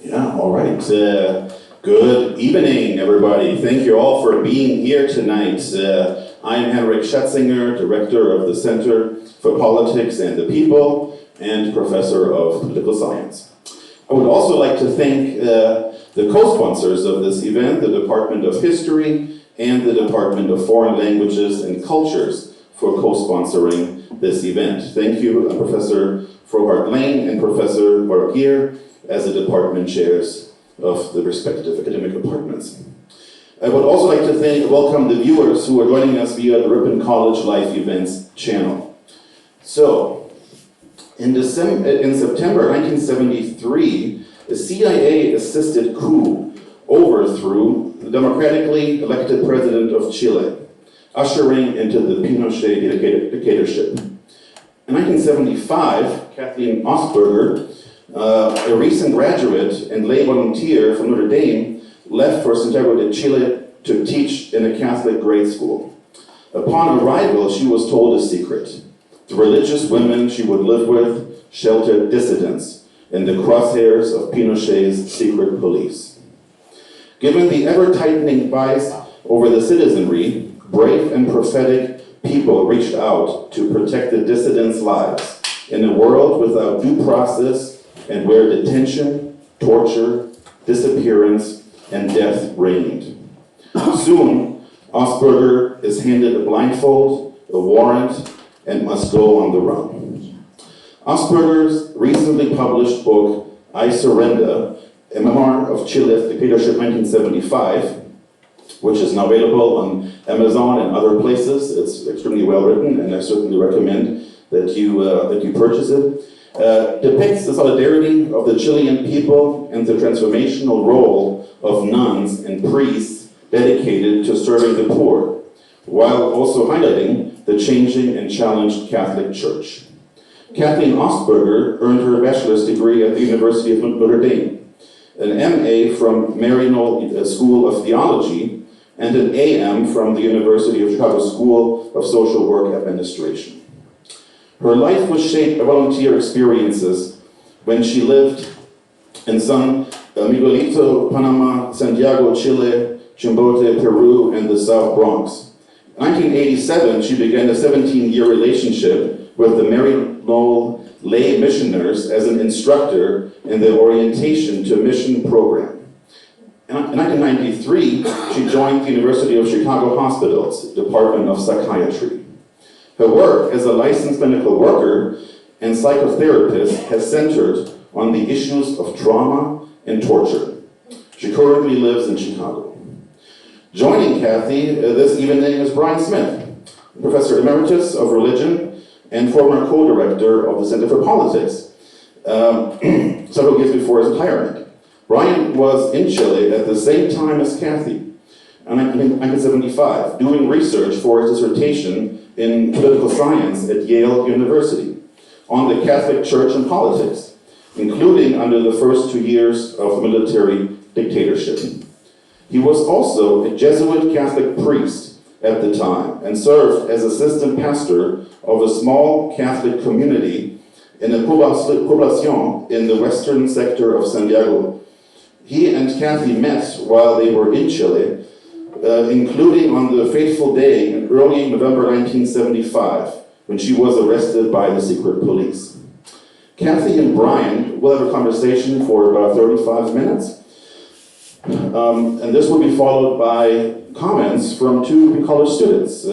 Yeah, all right. Good evening, everybody. Thank you all for being here tonight. I'm Henrik Schatzinger, Director of the Center for Politics and the People and Professor of Political Science. I would also like to thank the co-sponsors of this event, the Department of History and the Department of Foreign Languages and Cultures, for co-sponsoring this event. Thank you, Professor Frohart Lane and Professor Wargier, as the department chairs of the respective academic departments. I would also like to welcome the viewers who are joining us via the Ripon College Live Events channel. So, in September 1973, a CIA-assisted coup overthrew the democratically elected president of Chile, ushering into the Pinochet dictatorship. In 1975, Kathleen Osberger, a recent graduate and lay volunteer from Notre Dame, left for Santiago de Chile to teach in a Catholic grade school. Upon arrival, she was told a secret. The religious women she would live with sheltered dissidents in the crosshairs of Pinochet's secret police. Given the ever-tightening bias over the citizenry, brave and prophetic people reached out to protect the dissidents' lives in a world without due process and where detention, torture, disappearance, and death reigned. Soon, Osberger is handed a blindfold, a warrant, and must go on the run. Osberger's recently published book, I Surrender, a Memoir of Chile's Dictatorship 1975, which is now available on Amazon and other places. It's extremely well written, and I certainly recommend that you purchase it. Depicts the solidarity of the Chilean people and the transformational role of nuns and priests dedicated to serving the poor, while also highlighting the changing and challenged Catholic Church. Kathleen Osberger earned her bachelor's degree at the University of Notre Dame, an MA from Maryknoll School of Theology, and an AM from the University of Chicago School of Social Work Administration. Her life was shaped by volunteer experiences when she lived in San Miguelito, Panama, Santiago, Chile, Chimbote, Peru, and the South Bronx. In 1987, she began a 17-year relationship with the Maryknoll lay missioners as an instructor in the Orientation to Mission program. In 1993, she joined the University of Chicago Hospital's Department of Psychiatry. Her work as a licensed clinical worker and psychotherapist has centered on the issues of trauma and torture. She currently lives in Chicago. Joining Kathy this evening is Brian Smith, Professor Emeritus of Religion and former co-director of the Center for Politics, several years before his retirement. Brian was in Chile at the same time as Kathy, in 1975, doing research for his dissertation in political science at Yale University on the Catholic Church and politics, including under the first 2 years of military dictatorship. He was also a Jesuit Catholic priest at the time and served as assistant pastor of a small Catholic community in a poblacion in the western sector of Santiago. He and Kathy met while they were in Chile, including on the fateful day in early November 1975, when she was arrested by the secret police. Kathy and Brian will have a conversation for about 35 minutes, and this will be followed by comments from two college students,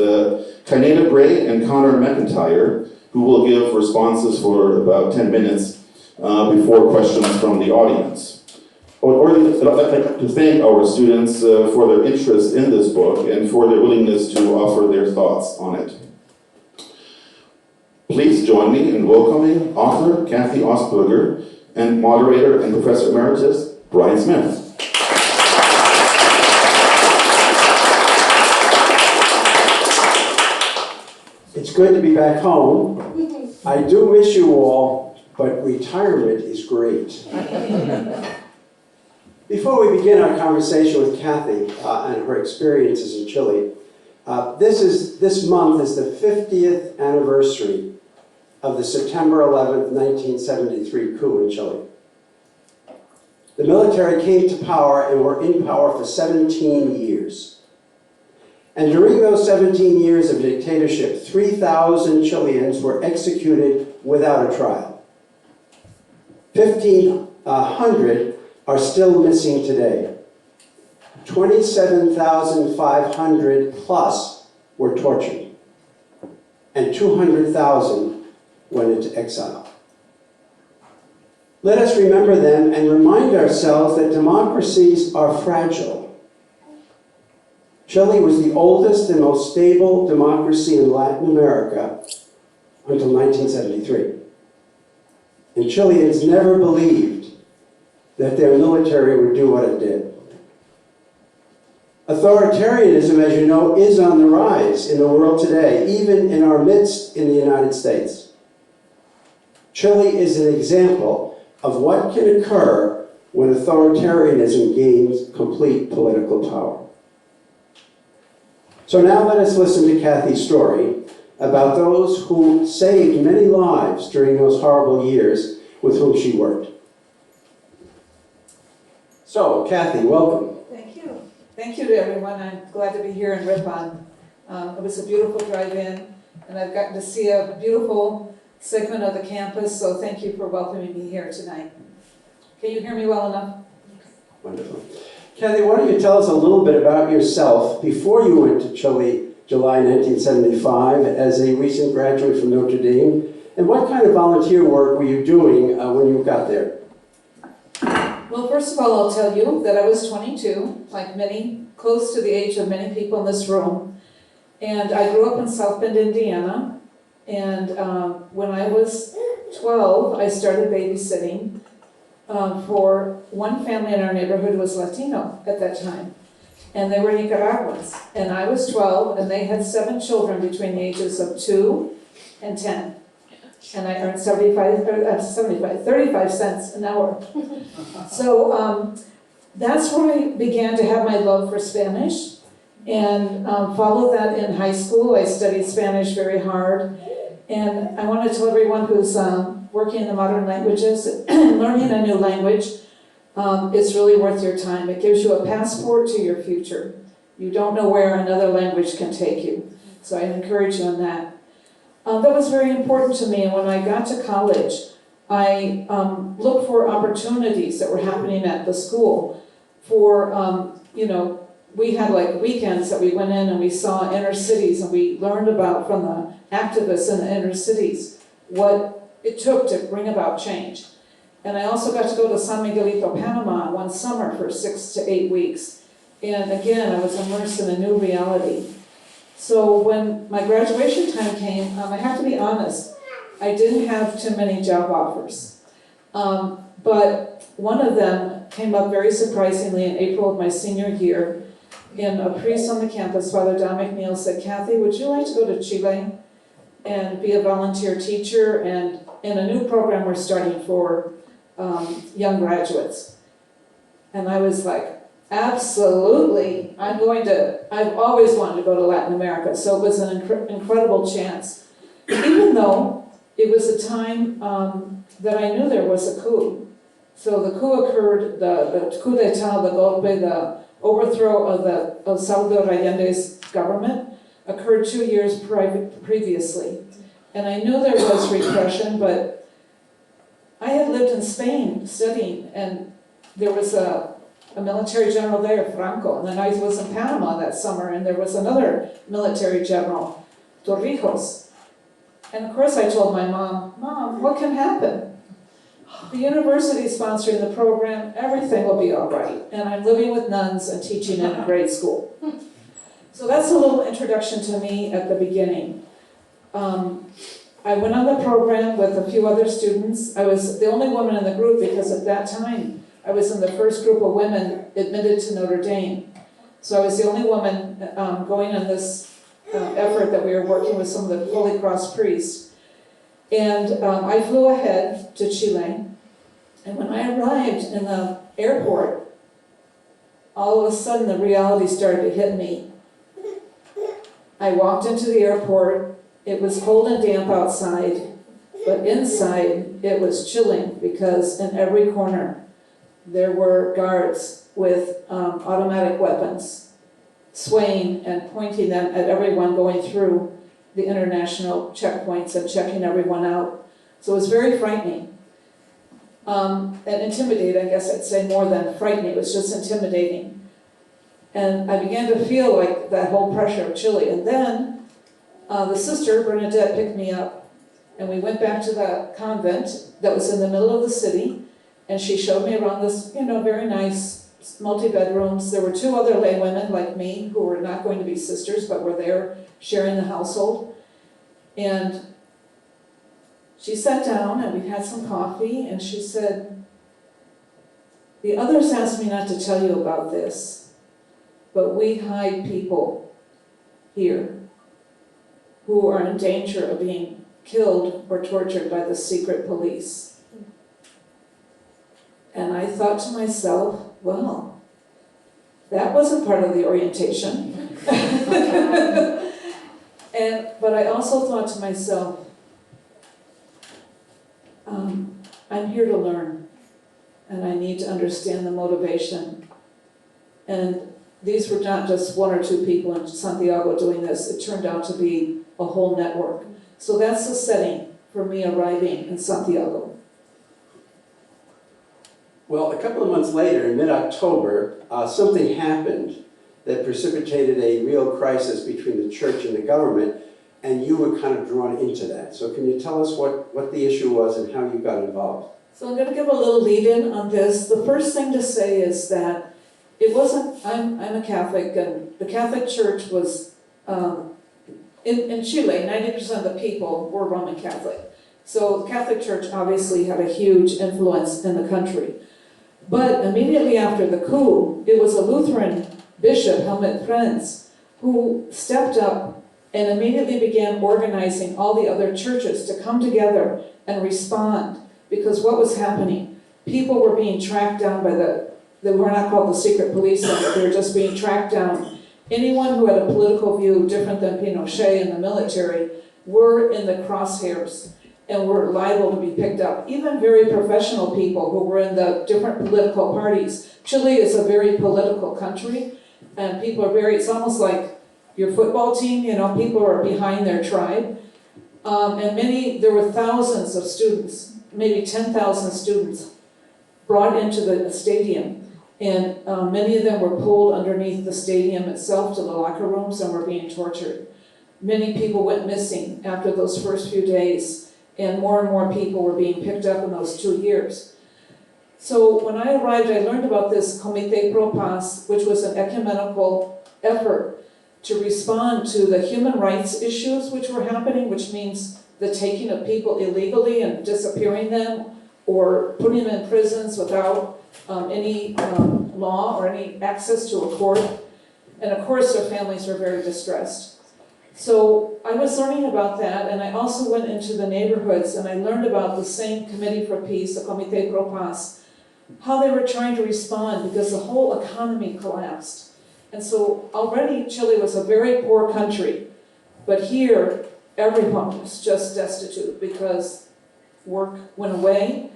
Kainena Gray and Connor McIntyre, who will give responses for about 10 minutes before questions from the audience. I'd like to thank our students for their interest in this book and for their willingness to offer their thoughts on it. Please join me in welcoming author Kathy Osberger and moderator and Professor Emeritus Brian Smith. It's good to be back home. I do miss you all, but retirement is great. Before we begin our conversation with Kathy and her experiences in Chile, this month is the 50th anniversary of the September 11th, 1973 coup in Chile. The military came to power and were in power for 17 years. And during those 17 years of dictatorship, 3,000 Chileans were executed without a trial. 1,500 are still missing today. 27,500 plus were tortured, and 200,000 went into exile. Let us remember them and remind ourselves that democracies are fragile. Chile was the oldest and most stable democracy in Latin America until 1973. And Chileans never believed that their military would do what it did. Authoritarianism, as you know, is on the rise in the world today, even in our midst in the United States. Chile is an example of what can occur when authoritarianism gains complete political power. So now let us listen to Kathy's story about those who saved many lives during those horrible years with whom she worked. So, Kathy, welcome. Thank you. Thank you to everyone. I'm glad to be here in Ripon. It was a beautiful drive-in, and I've gotten to see a beautiful segment of the campus, so thank you for welcoming me here tonight. Can you hear me well enough? Wonderful. Kathy, why don't you tell us a little bit about yourself before you went to Chile, July 1975, as a recent graduate from Notre Dame, and what kind of volunteer work were you doing when you got there? Well, first of all, I'll tell you that I was 22, like many, close to the age of many people in this room, and I grew up in South Bend, Indiana, and when I was 12, I started babysitting for one family in our neighborhood who was Latino at that time. And they were Nicaraguans. And I was 12, and they had 7 children between the ages of 2 and 10. And I earned 35 cents an hour. So that's where I began to have my love for Spanish, and followed that in high school. I studied Spanish very hard. And I want to tell everyone who's working in the modern languages, learning a new language, it's really worth your time. It gives you a passport to your future. You don't know where another language can take you. So I encourage you on that. That was very important to me, and when I got to college, I looked for opportunities that were happening at the school for, we had like weekends that we went in and we saw inner cities, and we learned about from the activists in the inner cities what it took to bring about change. And I also got to go to San Miguelito, Panama one summer for 6 to 8 weeks. And again, I was immersed in a new reality. So when my graduation time came, I have to be honest, I didn't have too many job offers. But one of them came up very surprisingly in April of my senior year. And a priest on the campus, Father Don McNeil, said, "Kathy, would you like to go to Chile and be a volunteer teacher and in a new program we're starting for young graduates?" And I was like, absolutely, I've always wanted to go to Latin America, so it was an incredible chance. Even though it was a time that I knew there was a coup. So the coup occurred, the coup d'etat, the golpe, the overthrow of Salvador Allende's government occurred 2 years previously. And I knew there was repression, but I had lived in Spain studying, and there was a military general there, Franco, and then I was in Panama that summer, and there was another military general, Torrijos. And of course I told my mom, "Mom, what can happen? The university sponsoring the program, everything will be all right. And I'm living with nuns and teaching in a grade school." So that's a little introduction to me at the beginning. I went on the program with a few other students. I was the only woman in the group because at that time I was in the first group of women admitted to Notre Dame. So I was the only woman going on this effort that we were working with some of the Holy Cross priests. And I flew ahead to Chile. And when I arrived in the airport, all of a sudden the reality started to hit me. I walked into the airport. It was cold and damp outside, but inside it was chilling because in every corner there were guards with automatic weapons swaying and pointing them at everyone going through the international checkpoints and checking everyone out. So it was very frightening. And intimidating, I guess I'd say, more than frightening. It was just intimidating. And I began to feel like that whole pressure of Chile. And then the sister, Bernadette, picked me up. And we went back to the convent that was in the middle of the city. And she showed me around this, very nice multi-bedrooms. There were 2 other lay women like me who were not going to be sisters, but were there sharing the household. And she sat down and we had some coffee, and she said, "The others asked me not to tell you about this, but we hide people here who are in danger of being killed or tortured by the secret police." And I thought to myself, well, that wasn't part of the orientation. But I also thought to myself, I'm here to learn, and I need to understand the motivation. And these were not just 1 or 2 people in Santiago doing this. It turned out to be a whole network. So that's the setting for me arriving in Santiago. Well, a couple of months later, in mid-October, something happened that precipitated a real crisis between the church and the government, and you were kind of drawn into that. So can you tell us what the issue was and how you got involved? So I'm going to give a little lead-in on this. The first thing to say is that it wasn't, I'm a Catholic, and the Catholic Church was, in Chile, 90% of the people were Roman Catholic. So the Catholic Church obviously had a huge influence in the country. But immediately after the coup, it was a Lutheran bishop, Helmut Prinz, who stepped up and immediately began organizing all the other churches to come together and respond. Because what was happening? People were being tracked down by they were not called the secret police, they were just being tracked down. Anyone who had a political view different than Pinochet and the military were in the crosshairs and were liable to be picked up. Even very professional people who were in the different political parties. Chile is a very political country, and people are it's almost like your football team, people are behind their tribe. And there were thousands of students, maybe 10,000 students brought into the stadium. And many of them were pulled underneath the stadium itself to the locker rooms and were being tortured. Many people went missing after those first few days, and more people were being picked up in those 2 years. So when I arrived, I learned about this Comité Pro Paz, which was an ecumenical effort to respond to the human rights issues which were happening, which means the taking of people illegally and disappearing them, or putting them in prisons without any law or any access to a court. And of course, their families were very distressed. So I was learning about that, and I also went into the neighborhoods and I learned about the same Committee for Peace, the Comité Pro Paz, how they were trying to respond because the whole economy collapsed. And so already Chile was a very poor country, but here everyone was just destitute because work went away.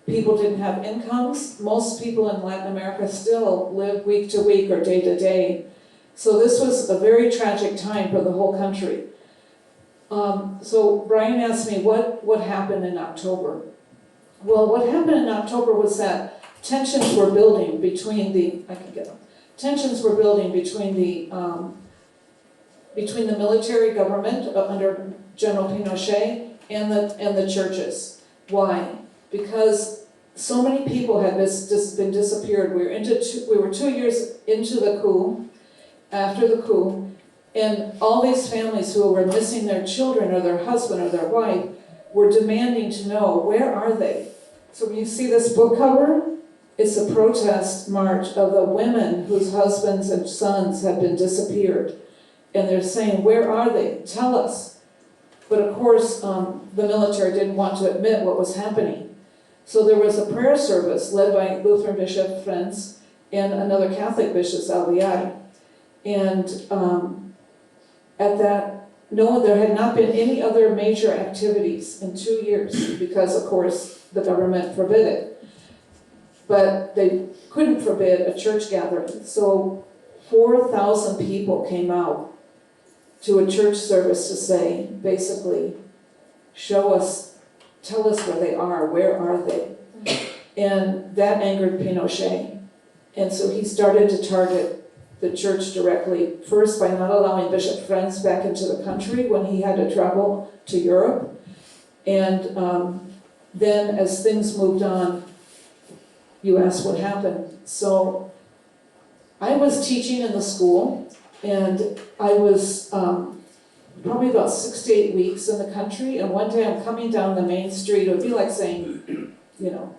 People didn't have incomes. Most people in Latin America still live week to week or day to day. So this was a very tragic time for the whole country. So Brian asked me what happened in October. Well, what happened in October was that tensions were building between the military government under General Pinochet and the churches. Why? Because so many people had been disappeared. We were 2 years into the coup, after the coup, and all these families who were missing their children or their husband or their wife were demanding to know, where are they? So when you see this book cover, it's a protest march of the women whose husbands and sons have been disappeared. And they're saying, where are they? Tell us. But of course, the military didn't want to admit what was happening. So there was a prayer service led by Lutheran Bishop Friends and another Catholic bishop, Alvear. And at that, no, there had not been any other major activities in 2 years because, of course, the government forbid it. but they couldn't forbid a church gathering. So 4,000 people came out to a church service to say, basically, show us, tell us where they are, where are they? And that angered Pinochet. And so he started to target the church directly, first by not allowing Bishop Friends back into the country when he had to travel to Europe. And then as things moved on, you asked what happened. So I was teaching in the school, and I was probably about 6 to 8 weeks in the country, and one day I'm coming down the main street. It would be like saying, you know,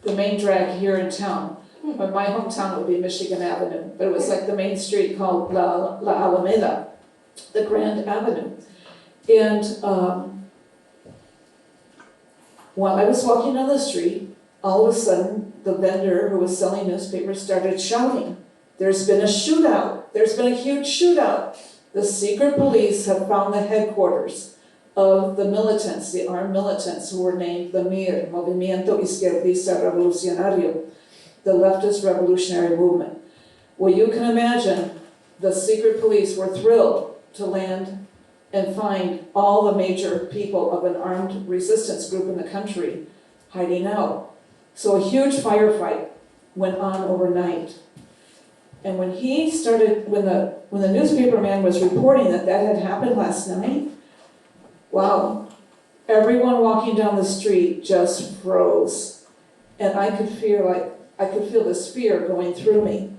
the main drag here in town. Or my hometown would be Michigan Avenue, but it was like the main street called La Alameda, the Grand Avenue. And while I was walking down the street, all of a sudden, the vendor who was selling newspapers started shouting, "There's been a shootout. There's been a huge shootout. The secret police have found the headquarters of the militants, the armed militants who were named the MIR, Movimiento Izquierdista Revolucionario, the leftist revolutionary movement." Well, you can imagine the secret police were thrilled to land and find all the major people of an armed resistance group in the country hiding out. So a huge firefight went on overnight. And when he started, when the newspaper man was reporting that that had happened last night, wow, everyone walking down the street just froze. And I could feel this fear going through me.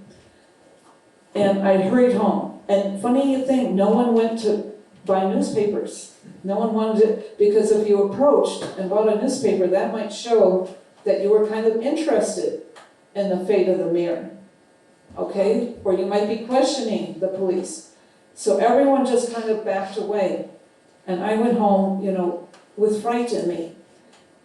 And I hurried home. And funny thing, no one went to buy newspapers. No one wanted it, because if you approached and bought a newspaper, that might show that you were kind of interested in the fate of the MIR. Okay? Or you might be questioning the police. So everyone just kind of backed away. And I went home, you know, with fright in me.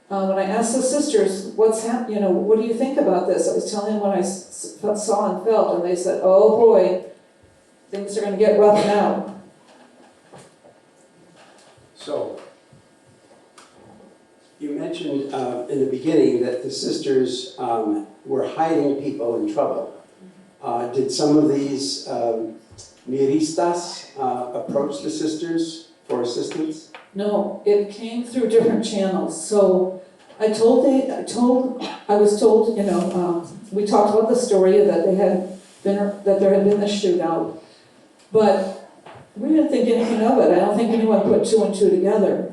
When I asked the sisters, what's happening, you know, what do you think about this? I was telling them what I saw and felt, and they said, oh boy, things are going to get rough now. So, you mentioned in the beginning that the sisters were hiding people in trouble. Did some of these miristas approach the sisters for assistance? No, it came through different channels. So I was told, you know, we talked about the story that there had been a shootout, but we didn't think anything of it. I don't think anyone put two and two together.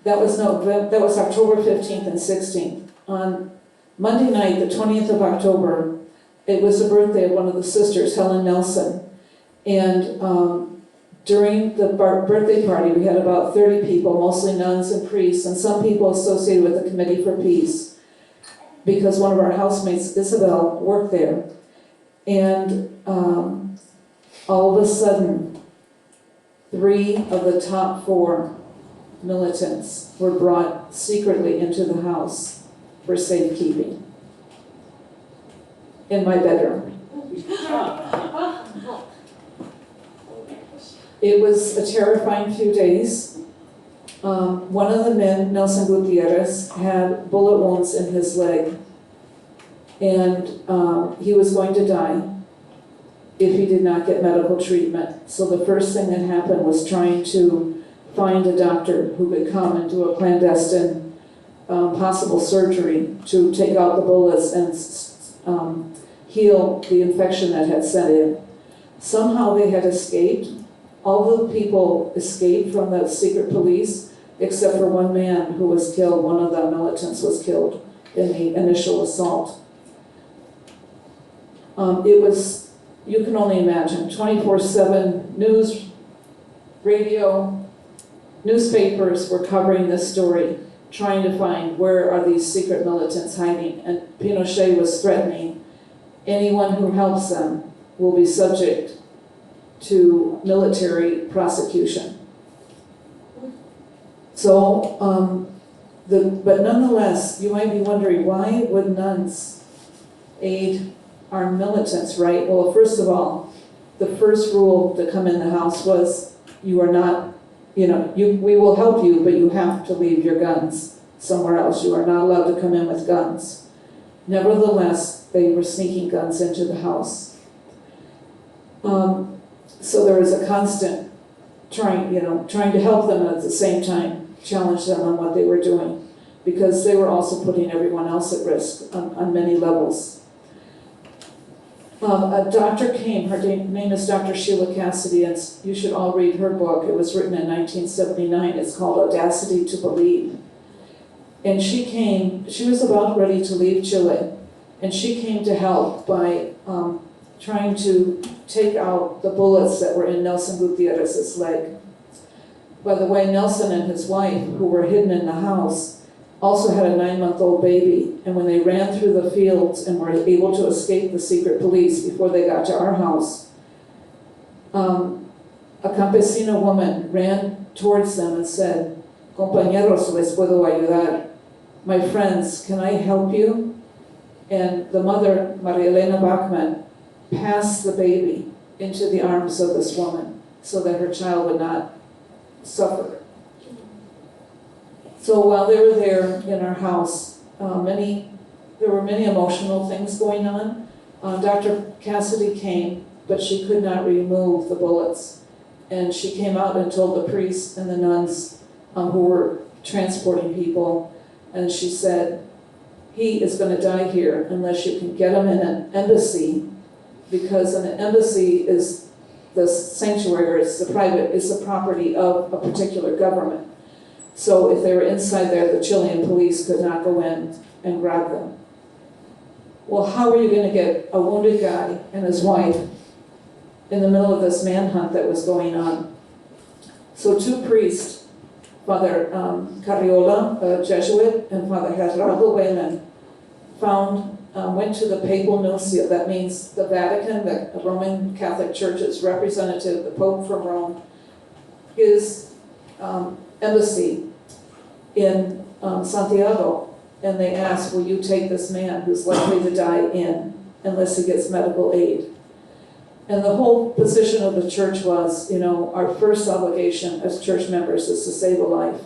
That was October 15th and 16th. On Monday night, the 20th of October, it was the birthday of one of the sisters, Helen Nelson, and during the birthday party, we had about 30 people, mostly nuns and priests, and some people associated with the Committee for Peace, because one of our housemates, Isabel, worked there. And all of a sudden, 3 of the top 4 militants were brought secretly into the house for safekeeping in my bedroom. It was a terrifying few days. One of the men, Nelson Gutierrez, had bullet wounds in his leg, and he was going to die if he did not get medical treatment. So the first thing that happened was trying to find a doctor who could come and do a clandestine possible surgery to take out the bullets and heal the infection that had set in. Somehow they had escaped. All the people escaped from the secret police, except for one man who was killed. One of the militants was killed in the initial assault. It was, you can only imagine, 24/7 news, radio, newspapers were covering this story, trying to find where are these secret militants hiding. And Pinochet was threatening anyone who helps them will be subject to military prosecution. So, but nonetheless, you might be wondering, why would nuns aid armed militants, right? Well, first of all, the first rule to come in the house was, you are not, you know, we will help you, but you have to leave your guns somewhere else. You are not allowed to come in with guns. Nevertheless, they were sneaking guns into the house. So there was a constant trying to help them and at the same time challenge them on what they were doing, because they were also putting everyone else at risk on many levels. A doctor came, her name is Dr. Sheila Cassidy, and you should all read her book. It was written in 1979. It's called Audacity to Believe. And she came, she was about ready to leave Chile, and she came to help by trying to take out the bullets that were in Nelson Gutierrez's leg. By the way, Nelson and his wife, who were hidden in the house, also had a 9-month-old baby, and when they ran through the fields and were able to escape the secret police before they got to our house, a campesina woman ran towards them and said, "Compañeros, les puedo ayudar." My friends, can I help you? And the mother, Maria Elena Bachman, passed the baby into the arms of this woman so that her child would not suffer. So while they were there in our house, there were many emotional things going on. Dr. Cassidy came, but she could not remove the bullets. And she came out and told the priests and the nuns who were transporting people, and she said, "He is going to die here unless you can get him in an embassy, because an embassy is the sanctuary, it's the property of a particular government. So if they were inside there, the Chilean police could not go in and grab them." Well, how are you going to get a wounded guy and his wife in the middle of this manhunt that was going on? So 2 priests, Father Carriola, a Jesuit, and Father Gerardo Wayland, went to the papal nuncio, that means the Vatican, the Roman Catholic Church's representative, the Pope from Rome, his embassy in Santiago, and they asked, "Will you take this man who's likely to die in unless he gets medical aid?" And the whole position of the church was, our first obligation as church members is to save a life.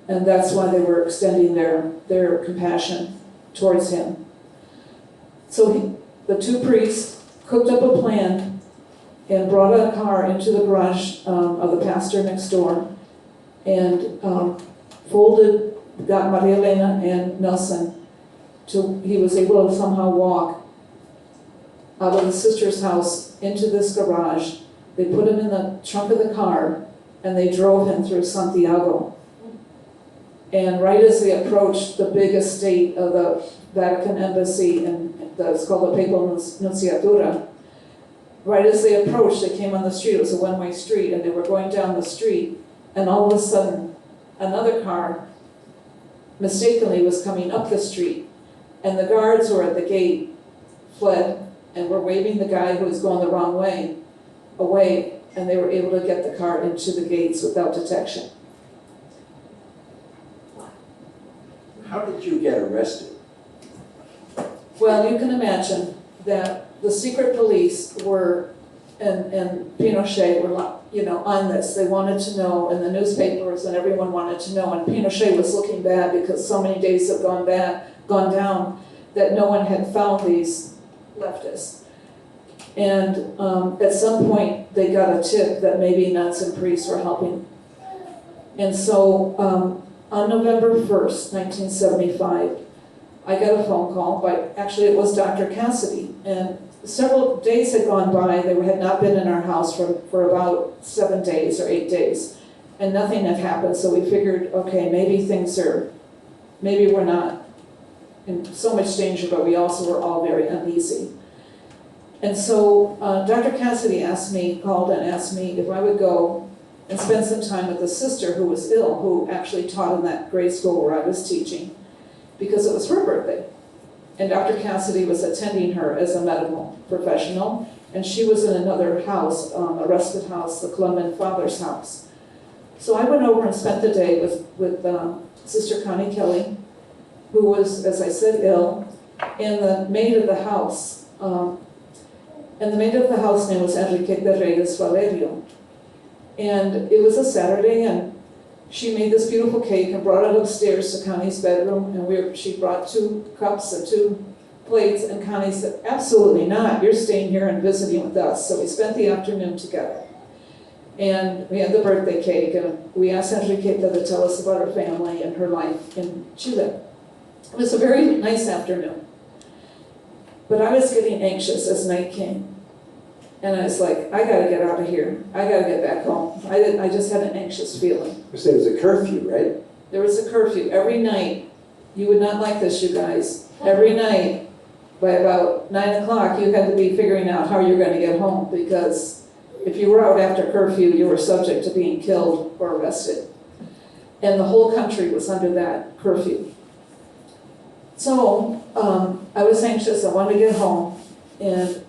And that's why they were extending their compassion towards him. So the 2 priests cooked up a plan and brought a car into the garage of the pastor next door, and got Maria Elena and Nelson he was able to somehow walk out of the sister's house into this garage. They put him in the trunk of the car, and they drove him through Santiago. And right as they approached the big estate of the Vatican embassy, and it's called the Papal Nunciatura, right as they approached, they came on the street. It was a one-way street, and they were going down the street, and all of a sudden, another car mistakenly was coming up the street, and the guards who were at the gate fled and were waving the guy who was going the wrong way away, and they were able to get the car into the gates without detection. How did you get arrested? Well, you can imagine that the secret police were, and Pinochet were, on this. They wanted to know, and the newspapers and everyone wanted to know, and Pinochet was looking bad because so many days have gone down, that no one had found these leftists. And at some point, they got a tip that maybe nuns and priests were helping. And so on November 1st, 1975, I got a phone call, but actually it was Dr. Cassidy, and several days had gone by. They had not been in our house for about 7 days or 8 days, and nothing had happened. So we figured, okay, maybe we're not in so much danger, but we also were all very uneasy. And so Dr. Cassidy called and asked me if I would go and spend some time with a sister who was ill, who actually taught in that grade school where I was teaching, because it was her birthday. And Dr. Cassidy was attending her as a medical professional, and she was in another house, a respite house, the Colombian Father's house. So I went over and spent the day with Sister Connie Kelly, who was, as I said, ill, and the maid of the house. And the maid of the house name was Enrique de Reyes Valerio. And it was a Saturday, and she made this beautiful cake and brought it upstairs to Connie's bedroom, and she brought 2 cups and 2 plates, and Connie said, absolutely not, you're staying here and visiting with us. So we spent the afternoon together. And we had the birthday cake, and we asked Enriqueta to tell us about her family and her life in Chile. It was a very nice afternoon. But I was getting anxious as night came. And I was like, I gotta get out of here. I gotta get back home. I just had an anxious feeling. Because there was a curfew, right? There was a curfew every night. You would not like this, you guys. Every night, by about 9 o'clock, you had to be figuring out how you're gonna get home, because if you were out after curfew, you were subject to being killed or arrested. And the whole country was under that curfew. So, I was anxious, I wanted to get home, and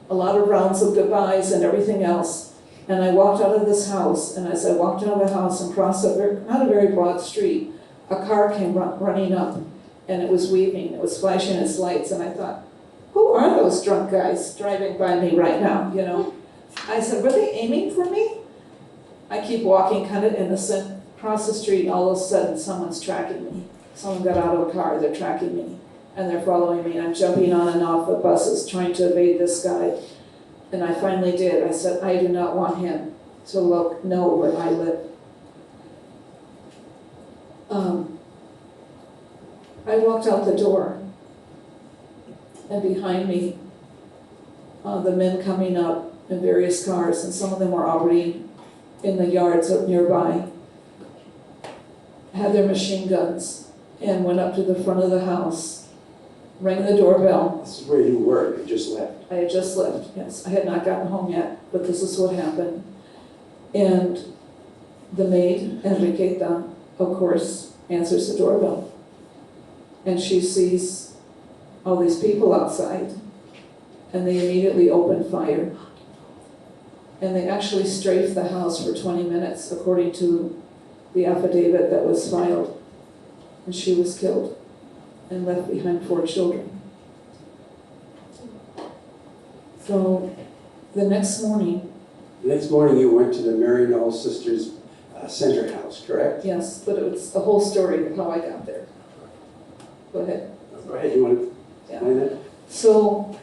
a lot of rounds of goodbyes and everything else. And I walked out of this house, and as I walked out of the house and crossed not a very broad street, a car came running up, and it was weaving, it was flashing its lights, and I thought, who are those drunk guys driving by me right now, you know? I said, were they aiming for me? I keep walking kind of innocent, across the street, and all of a sudden someone's tracking me. Someone got out of a car, they're tracking me, and they're following me, and I'm jumping on and off the buses trying to evade this guy. And I finally did. I said, I do not want him to know where I live. I walked out the door, and behind me, the men coming up in various cars, and some of them were already in the yards up nearby, had their machine guns, and went up to the front of the house, rang the doorbell. This is where you were, you just left. I had just left, yes. I had not gotten home yet, but this is what happened. And the maid, Enriqueta, of course, answers the doorbell. And she sees all these people outside, and they immediately open fire. And they actually strafed the house for 20 minutes, according to the affidavit that was filed. And she was killed and left behind 4 children. So the next morning, You went to the Mary Knoll Sisters Center House, correct? yes, but it was the whole story of how I got there. Go ahead. Go ahead, you want to explain that? So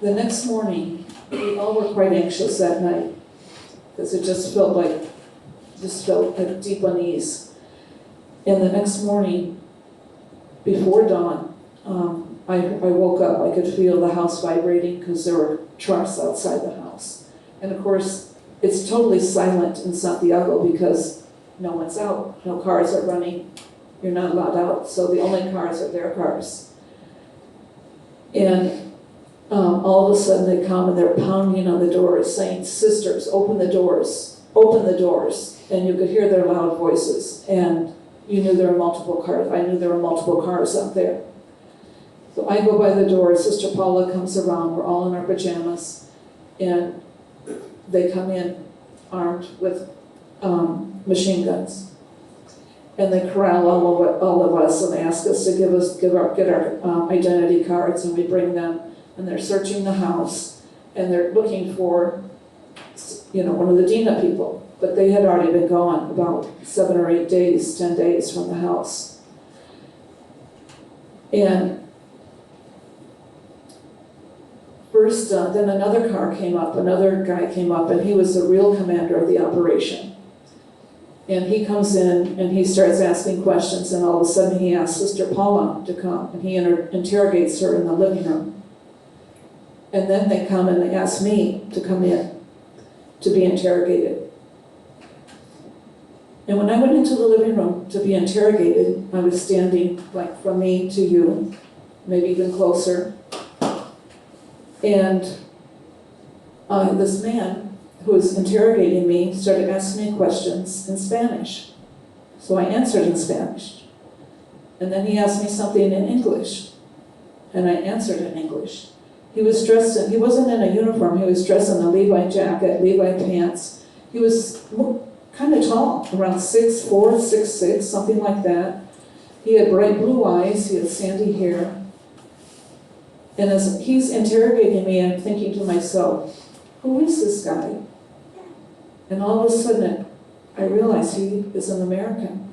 the next morning, we all were quite anxious that night, because it just felt like deep unease. And the next morning, before dawn, I woke up. I could feel the house vibrating because there were trucks outside the house. And of course, it's totally silent in Santiago because no one's out. No cars are running. You're not allowed out. So the only cars are their cars. And all of a sudden they come and they're pounding on the doors saying, sisters, open the doors, open the doors. And you could hear their loud voices. And you knew there were multiple cars. I knew there were multiple cars up there. So I go by the door, Sister Paula comes around, we're all in our pajamas, and they come in armed with machine guns. And they corral all of us and ask us to get our identity cards, and we bring them, and they're searching the house, and they're looking for, one of the Dina people. But they had already been gone about 7 or 8 days, 10 days from the house. And first, then another car came up, another guy came up, and he was the real commander of the operation. And he comes in and he starts asking questions, and all of a sudden he asks Sister Paula to come, and he interrogates her in the living room. And then they come and they ask me to come in to be interrogated. And when I went into the living room to be interrogated, I was standing like from me to you, maybe even closer. And this man who was interrogating me started asking me questions in Spanish. So I answered in Spanish. And then he asked me something in English. And I answered in English. He wasn't in a uniform, he was dressed in a Levi jacket, Levi pants. He was kind of tall, around 6'4", 6'6", something like that. He had bright blue eyes, he had sandy hair. And as he's interrogating me, I'm thinking to myself, who is this guy? And all of a sudden, I realized he is an American.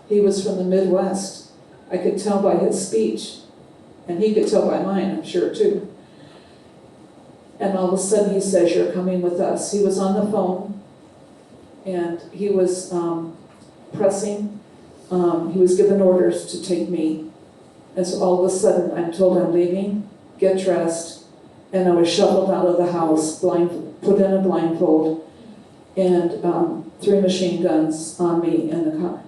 He was from the Midwest. I could tell by his speech, and he could tell by mine, I'm sure, too. And all of a sudden he says, "You're coming with us." He was on the phone, and he was pressing. He was given orders to take me. And so all of a sudden I'm told I'm leaving, get dressed, and I was shuffled out of the house, put in a blindfold, and 3 machine guns on me in the car.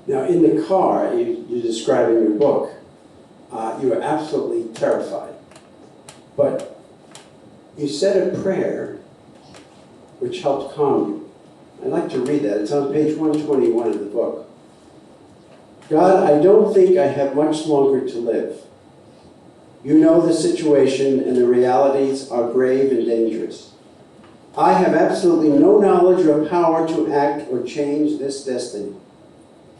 Now, in the car, you describe in your book, you were absolutely terrified. But you said a prayer which helped calm you. I'd like to read that. It's on page 121 of the book. "God, I don't think I have much longer to live. You know the situation and the realities are grave and dangerous. I have absolutely no knowledge or power to act or change this destiny.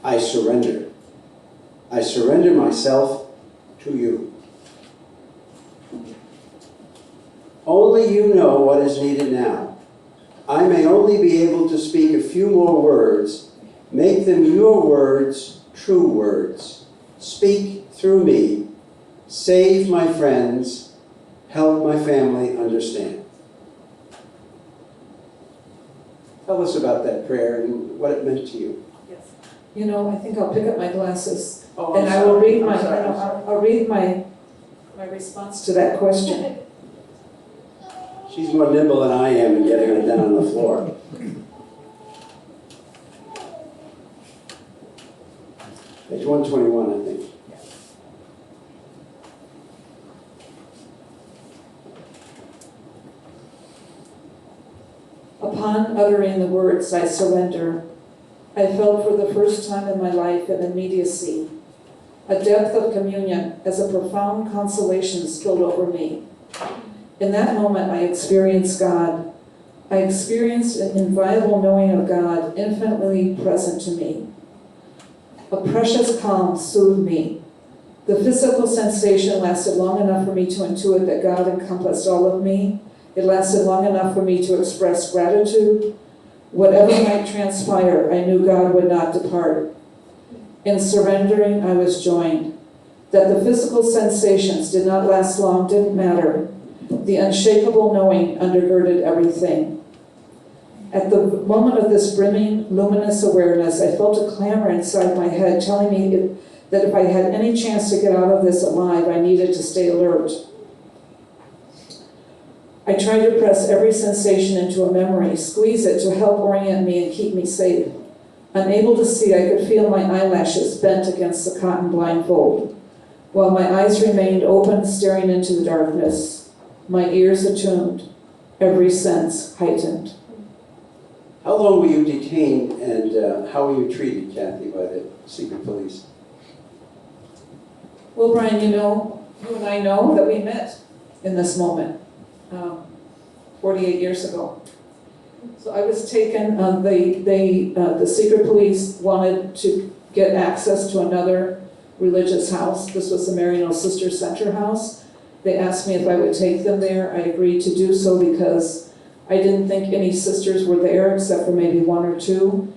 I surrender. I surrender myself to you. Only you know what is needed now. I may only be able to speak a few more words. Make them your words, true words. Speak through me. Save my friends. Help my family understand." Tell us about that prayer and what it meant to you. You know, I think I'll pick up my glasses, Oh, and I will read I'll read my response to that question. She's more nimble than I am in getting her down on the floor. Page 121, I think. Upon uttering the words, "I surrender," I felt for the first time in my life an immediacy, a depth of communion as a profound consolation spilled over me. In that moment, I experienced God. I experienced an inviolable knowing of God, infinitely present to me. A precious calm soothed me. The physical sensation lasted long enough for me to intuit that God encompassed all of me. It lasted long enough for me to express gratitude. Whatever might transpire, I knew God would not depart. In surrendering, I was joined. That the physical sensations did not last long didn't matter. The unshakable knowing undergirded everything. At the moment of this brimming, luminous awareness, I felt a clamor inside my head telling me that if I had any chance to get out of this alive, I needed to stay alert. I tried to press every sensation into a memory, squeeze it to help orient me and keep me safe. Unable to see, I could feel my eyelashes bent against the cotton blindfold, while my eyes remained open, staring into the darkness, my ears attuned, every sense heightened. How long were you detained, and how were you treated, Kathy, by the secret police? Well, Brian, you and I know that we met in this moment 48 years ago. So I was taken, the secret police wanted to get access to another religious house. This was the Mariano Sisters Center house. They asked me if I would take them there. I agreed to do so because I didn't think any sisters were there except for maybe 1 or 2.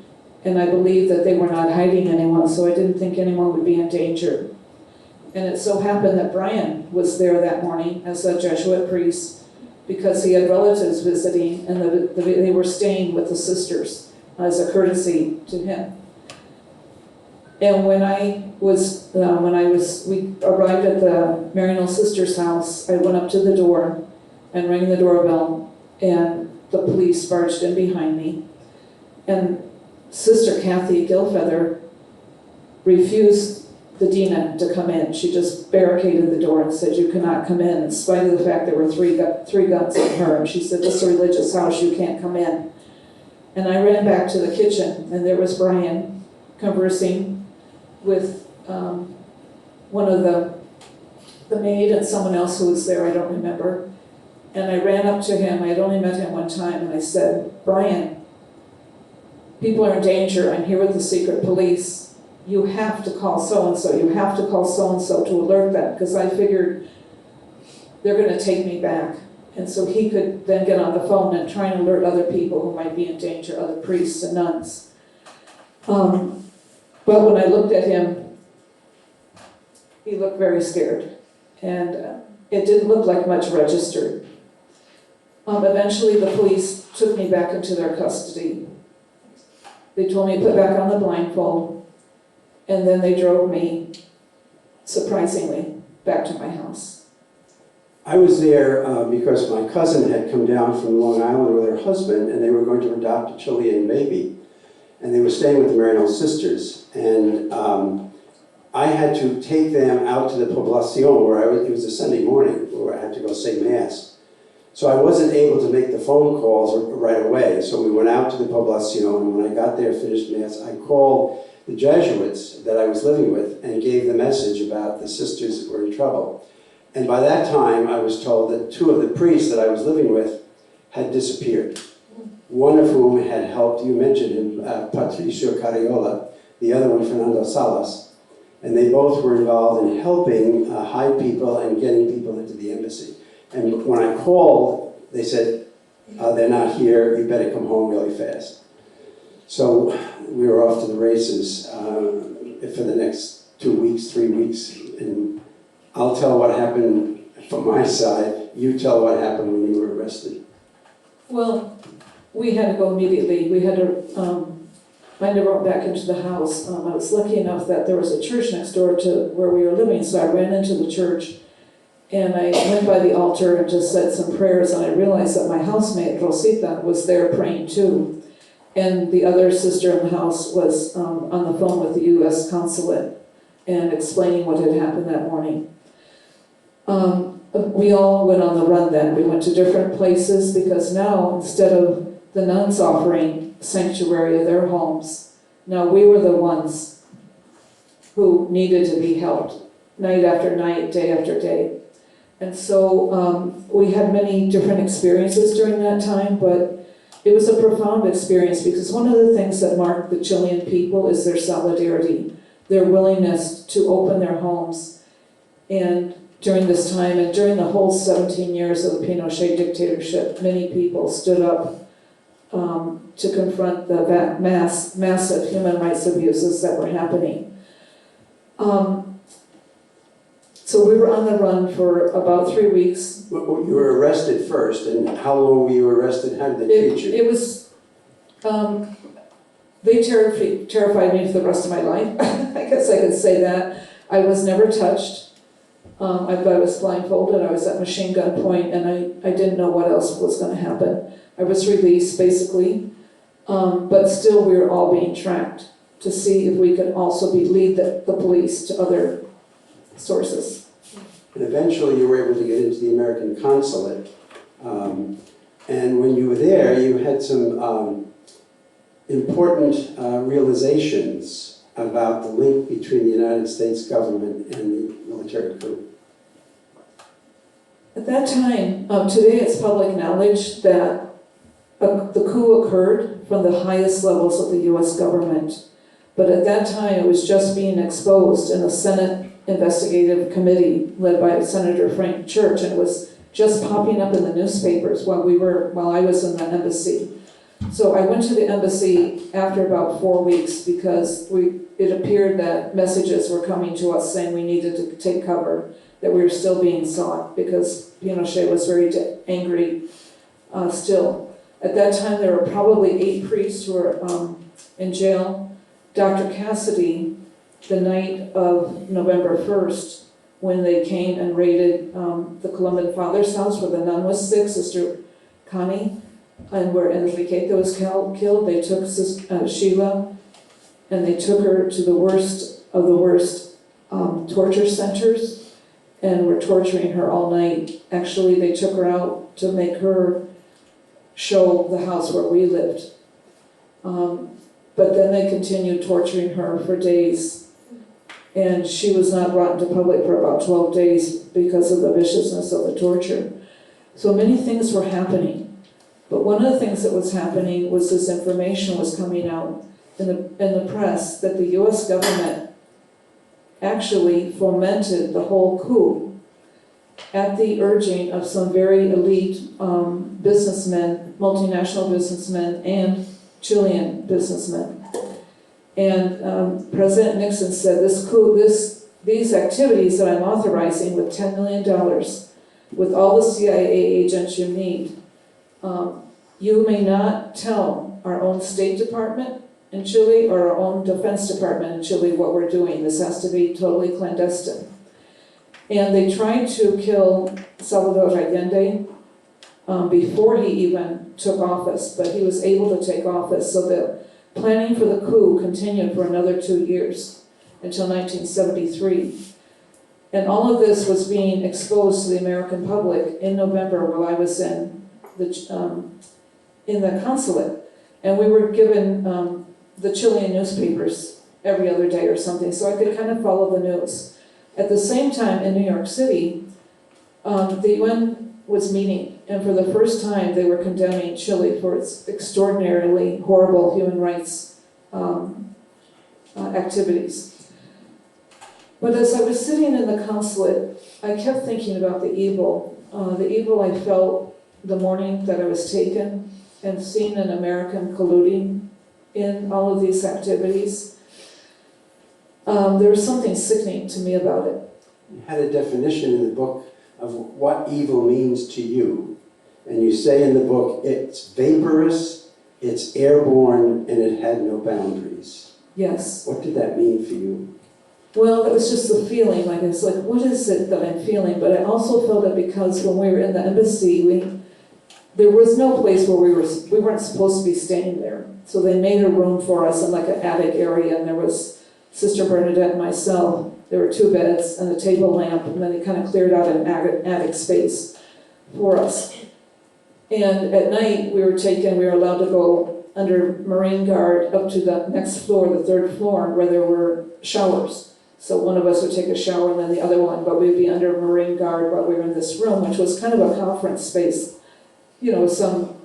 And I believed that they were not hiding anyone, so I didn't think anyone would be in danger. And it so happened that Brian was there that morning as a Jesuit priest because he had relatives visiting, and they were staying with the sisters as a courtesy to him. And when we arrived at the Mariano Sisters house, I went up to the door and rang the doorbell, and the police barged in behind me. And Sister Kathy Gilfeather refused the Dina to come in. She just barricaded the door and said, "You cannot come in," in spite of the fact there were three guns on her. And she said, "This is a religious house, you can't come in." And I ran back to the kitchen, and there was Brian conversing with one of the maid and someone else who was there, I don't remember. And I ran up to him, I had only met him one time, and I said, "Brian, people are in danger. I'm here with the secret police. You have to call so-and-so. You have to call so-and-so to alert them," because I figured they're going to take me back. And so he could then get on the phone and try and alert other people who might be in danger, other priests and nuns. But when I looked at him, he looked very scared. And it didn't look like much registered. Eventually the police took me back into their custody. They told me to put back on the blindfold, and then they drove me, surprisingly, back to my house. I was there because my cousin had come down from Long Island with her husband, and they were going to adopt a Chilean baby. And they were staying with the Marino sisters. And I had to take them out to the Poblacion, where it was a Sunday morning, where I had to go say Mass. So I wasn't able to make the phone calls right away. So we went out to the Poblacion, and when I got there, finished Mass, I called the Jesuits that I was living with and gave the message about the sisters that were in trouble. And by that time, I was told that 2 of the priests that I was living with had disappeared. One of whom had helped, you mentioned him, Patricio Carriola, the other one, Fernando Salas. And they both were involved in helping hide people and getting people into the embassy. And when I called, they said, they're not here, you better come home really fast. So we were off to the races for the next 2 weeks, 3 weeks. And I'll tell what happened from my side. You tell what happened when you were arrested. Well, we had to go immediately. We had to, I never went back into the house. I was lucky enough that there was a church next door to where we were living, so I ran into the church. And I went by the altar and just said some prayers, and I realized that my housemate, Rosita, was there praying too. And the other sister in the house was on the phone with the U.S. consulate and explaining what had happened that morning. We all went on the run then. We went to different places because now, instead of the nuns offering sanctuary of their homes, now we were the ones who needed to be helped night after night, day after day. And so we had many different experiences during that time, but it was a profound experience because one of the things that marked the Chilean people is their solidarity, their willingness to open their homes. And during this time, and during the whole 17 years of the Pinochet dictatorship, many people stood up to confront the massive human rights abuses that were happening. So we were on the run for about 3 weeks. You were arrested first, and how long were you arrested? How did they treat you? It was, they terrified me for the rest of my life. I guess I could say that. I was never touched. I was blindfolded, I was at machine gun point, and I didn't know what else was going to happen. I was released, basically, but still we were all being tracked to see if we could also lead the police to other sources. And eventually you were able to get into the American consulate. And when you were there, you had some important realizations about the link between the United States government and the military coup. At that time, today it's public knowledge that the coup occurred from the highest levels of the U.S. government. But at that time, it was just being exposed in a Senate investigative committee led by Senator Frank Church, and it was just popping up in the newspapers while I was in the embassy. So I went to the embassy after about 4 weeks because it appeared that messages were coming to us saying we needed to take cover, that we were still being sought because Pinochet was very angry still. At that time, there were probably 8 priests who were in jail. Dr. Cassidy, the night of November 1st, when they came and raided the Colombian Father's house where the nun was sick, Sister Connie, and where Enriqueta was killed, they took Sheila and they took her to the worst of the worst torture centers and were torturing her all night. Actually, they took her out to make her show the house where we lived. But then they continued torturing her for days. And she was not brought into public for about 12 days because of the viciousness of the torture. So many things were happening. But one of the things that was happening was this information was coming out in the press that the U.S. government actually fomented the whole coup. at the urging of some very elite businessmen, multinational businessmen, and Chilean businessmen. And President Nixon said, these activities that I'm authorizing with $10 million, with all the CIA agents you need, you may not tell our own State Department in Chile or our own Defense Department in Chile what we're doing. This has to be totally clandestine. And they tried to kill Salvador Allende before he even took office, but he was able to take office. So the planning for the coup continued for another 2 years until 1973. And all of this was being exposed to the American public in November while I was in the consulate. And we were given the Chilean newspapers every other day or something, so I could kind of follow the news. At the same time, in New York City, the UN was meeting, and for the first time they were condemning Chile for its extraordinarily horrible human rights activities. But as I was sitting in the consulate, I kept thinking about the evil I felt the morning that I was taken, and seeing an American colluding in all of these activities. There was something sickening to me about it. You had a definition in the book of what evil means to you. And you say in the book, it's vaporous, it's airborne, and it had no boundaries. Yes. What did that mean for you? Well, it was just the feeling, like it's like, what is it that I'm feeling? But I also felt it because when we were in the embassy, there was no place where we weren't supposed to be staying there. So they made a room for us in like an attic area, and there was Sister Bernadette and myself. There were 2 beds and a table lamp, and then they kind of cleared out an attic space for us. And at night, we were allowed to go under Marine Guard up to the next floor, the 3rd floor, where there were showers. So one of us would take a shower and then the other one, but we'd be under Marine Guard while we were in this room, which was kind of a conference space, some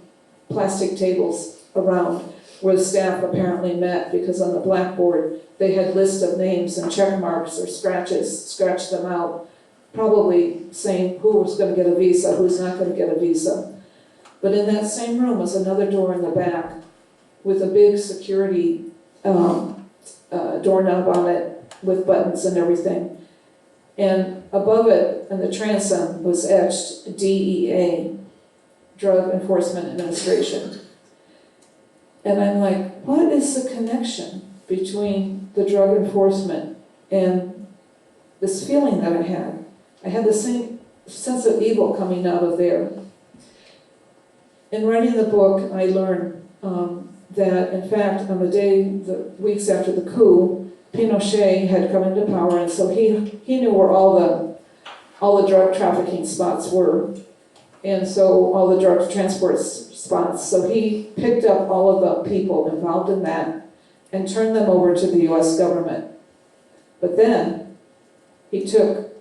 plastic tables around where the staff apparently met, because on the blackboard they had lists of names and check marks or scratched them out, probably saying who was going to get a visa, who's not going to get a visa. But in that same room was another door in the back with a big security doorknob on it with buttons and everything. And above it, in the transom, was etched DEA, Drug Enforcement Administration. And I'm like, what is the connection between the drug enforcement and this feeling that I had? I had the same sense of evil coming out of there. In writing the book, I learned that, in fact, on the weeks after the coup, Pinochet had come into power, and so he knew where all the drug trafficking spots were, and so all the drug transport spots. So he picked up all of the people involved in that and turned them over to the U.S. government. But then he took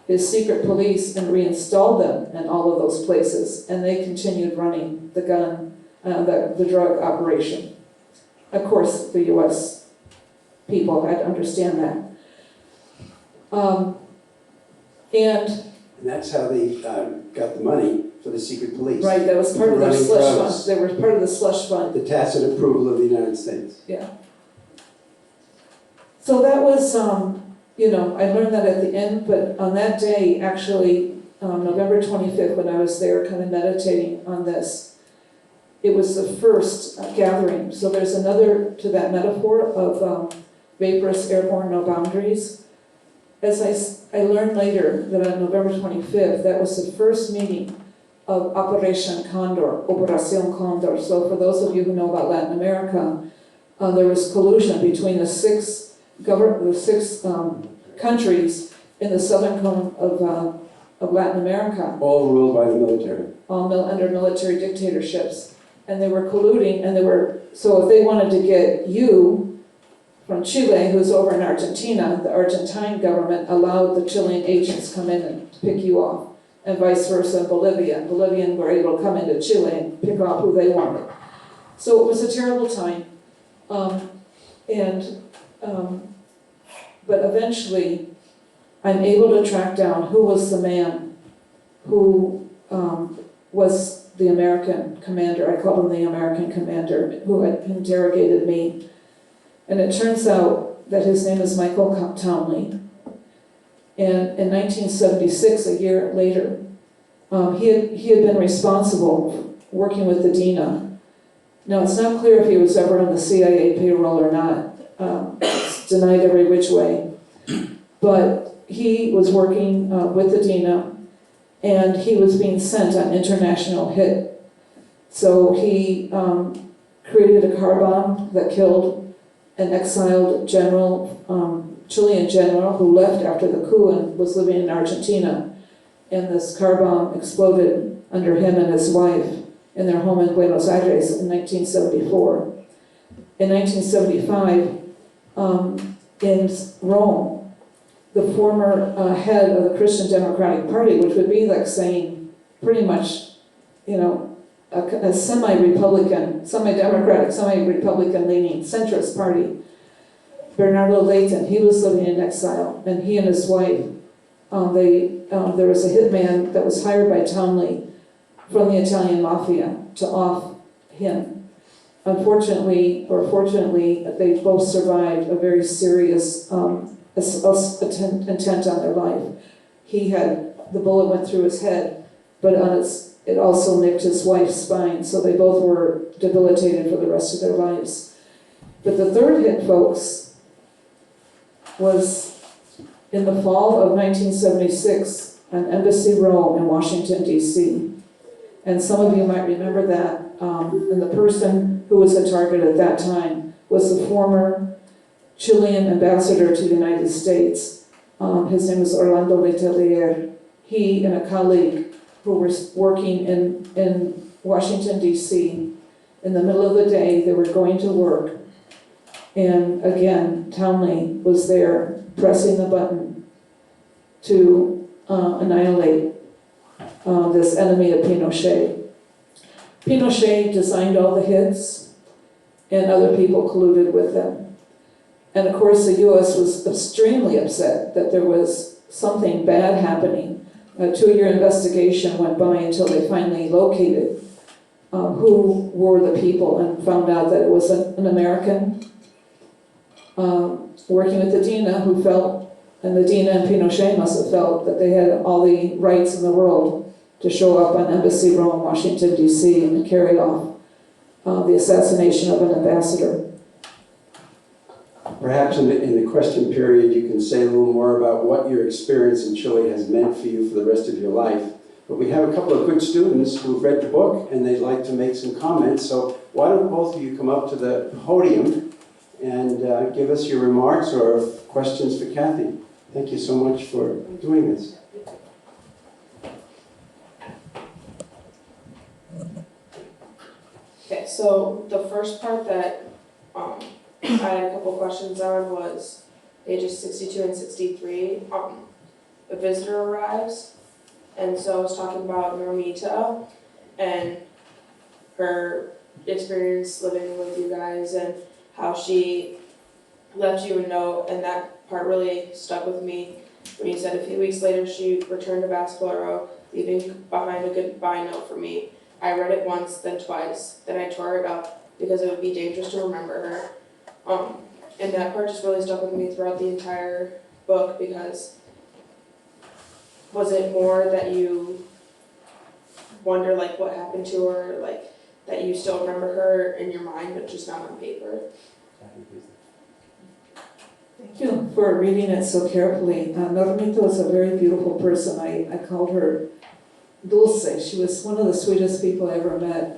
his secret police and reinstalled them in all of those places, and they continued running the drug operation. Of course, the U.S. people had to understand that. And that's how they got the money for the secret police. Right, that was part of their Running slush drugs. fund. They were part of the slush fund. The tacit approval of the United States. Yeah. So that was, I learned that at the end, but on that day, actually, November 25th, when I was there kind of meditating on this, it was the first gathering. So there's another to that metaphor of vaporous, airborne, no boundaries. As I learned later that on November 25th, that was the first meeting of Operation Condor, Operación Condor. So for those of you who know about Latin America, there was collusion between the six countries in the southern cone of Latin America. All ruled by the military. All under military dictatorships. And they were colluding, so if they wanted to get you from Chile, who's over in Argentina, the Argentine government allowed the Chilean agents come in and pick you off, and vice versa in Bolivia. Bolivian were able to come into Chile and pick off who they wanted. So it was a terrible time. But eventually, I'm able to track down who was the man who was the American commander. I called him the American commander, who had interrogated me. And it turns out that his name is Michael Townley. And in 1976, a year later, he had been responsible working with the DINA. Now, it's not clear if he was ever on the CIA payroll or not. It's denied every which way. But he was working with the DINA, and he was being sent on international hit. So he created a car bomb that killed an exiled general, Chilean general, who left after the coup and was living in Argentina. And this car bomb exploded under him and his wife in their home in Buenos Aires in 1974. In 1975, in Rome, the former head of the Christian Democratic Party, which would be like saying pretty much, you know, a semi-Republican, semi-democratic, semi-Republican leaning centrist party, Bernardo Leighton, he was living in exile, and he and his wife, there was a hitman that was hired by Townley from the Italian mafia to off him. Unfortunately, or fortunately, they both survived a very serious intent on their life. The bullet went through his head, but it also nicked his wife's spine, so they both were debilitated for the rest of their lives. But the third hit, folks, was in the fall of 1976 on Embassy Row in Washington, D.C. And some of you might remember that. And the person who was the target at that time was the former Chilean ambassador to the United States. His name was Orlando Letelier. He and a colleague who were working in Washington, D.C. In the middle of the day, they were going to work. And again, Townley was there pressing the button to annihilate this enemy of Pinochet. Pinochet designed all the hits, and other people colluded with them. And of course, the U.S. was extremely upset that there was something bad happening. A 2-year investigation went by until they finally located who were the people and found out that it was an American working with the DINA who felt, and the DINA and Pinochet must have felt, that they had all the rights in the world to show up on Embassy Row in Washington, D.C. and to carry off the assassination of an ambassador. Perhaps in the question period, you can say a little more about what your experience in Chile has meant for you for the rest of your life. But we have a couple of good students who've read the book and they'd like to make some comments. So why don't both of you come up to the podium and give us your remarks or questions for Kathy. Thank you so much for doing this. Okay, so the first part that I had a couple questions on was pages 62 and 63. A visitor arrives, and so I was talking about Normita and her experience living with you guys and how she left you a note, and that part really stuck with me when you said a few weeks later she returned to Vascalero, leaving behind a goodbye note for me. I read it once, then twice, then I tore it up because it would be dangerous to remember her. And that part just really stuck with me throughout the entire book, because was it more that you wonder like what happened to her, like that you still remember her in your mind but just not on paper? Thank you for reading it so carefully. Normita was a very beautiful person. I called her Dulce. She was one of the sweetest people I ever met.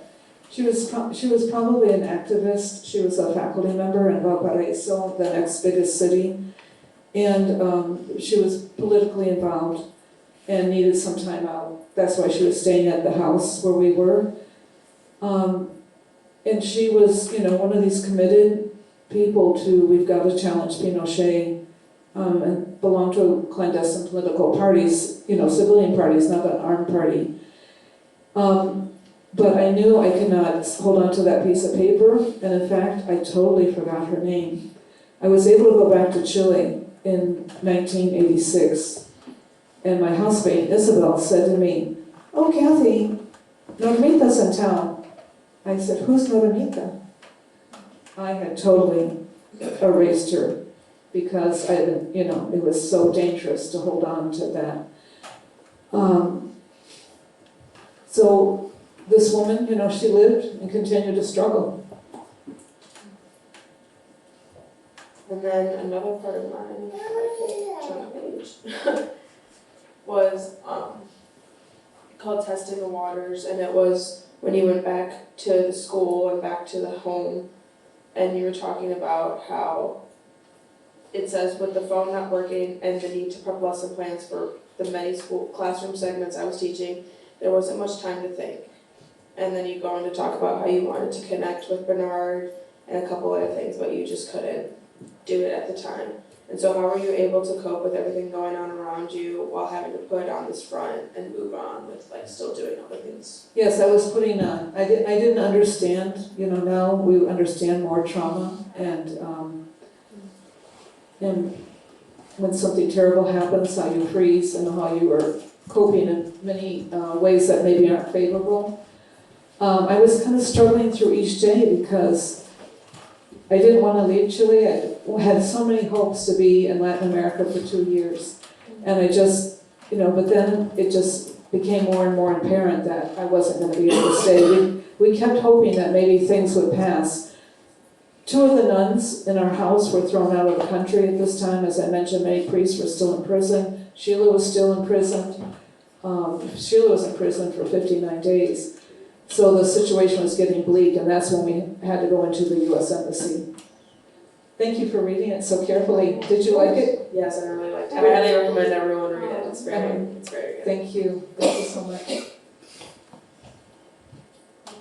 She was probably an activist. She was a faculty member in Valparaiso, the next biggest city. And she was politically involved and needed some time out. That's why she was staying at the house where we were. And she was, one of these committed people to, we've got to challenge Pinochet, and belong to clandestine political parties, civilian parties, not an armed party. But I knew I could not hold on to that piece of paper, and in fact, I totally forgot her name. I was able to go back to Chile in 1986, And my housemate, Isabel, said to me, "Oh, Kathy, Normita's in town." I said, "Who's Normita?" I had totally erased her because it was so dangerous to hold on to that. So this woman, she lived and continued to struggle. And then another part of mine, turn the page, was called Testing the Waters, and it was when you went back to the school and back to the home, and you were talking about how it says with the phone not working and the need to prep lesson plans for the many school classroom segments I was teaching, there wasn't much time to think. And then you go on to talk about how you wanted to connect with Bernard and a couple other things, but you just couldn't do it at the time. And so how were you able to cope with everything going on around you while having to put on this front and move on with still doing other things? Yes, I was putting on. I didn't understand. Now we understand more trauma, and when something terrible happens, how you freeze and how you are coping in many ways that maybe aren't favorable. I was kind of struggling through each day because I didn't want to leave Chile. I had so many hopes to be in Latin America for 2 years. And I just, but then it just became more and more apparent that I wasn't going to be able to stay. We kept hoping that maybe things would pass. 2 of the nuns in our house were thrown out of the country at this time. As I mentioned, many priests were still in prison. Sheila was still imprisoned. Sheila was in prison for 59 days. So the situation was getting bleak, and that's when we had to go into the U.S. Embassy. Thank you for reading it so carefully. Did you like it? Yes, I really liked it. I highly recommend everyone read it. It's very good. Thank you. Thank you so much.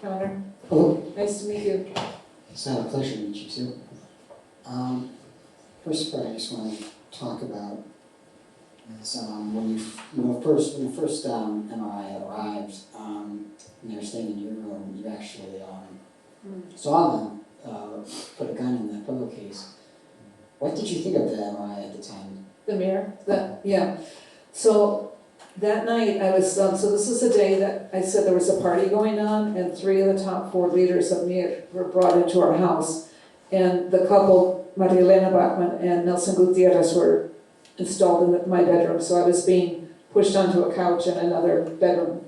Connor. Hello. Nice to meet you. It's a pleasure to meet you too. First part I just want to talk about is when the first MRI arrived, and they were staying in your room, you actually saw them put a gun in the pillowcase. What did you think of the MRI at the time? The mirror? Yeah. So that night I was, so this is the day that I said there was a party going on, and 3 of the top 4 leaders of MIR were brought into our house. And the couple, Maria Elena Bachman and Nelson Gutierrez, were installed in my bedroom. So I was being pushed onto a couch in another bedroom.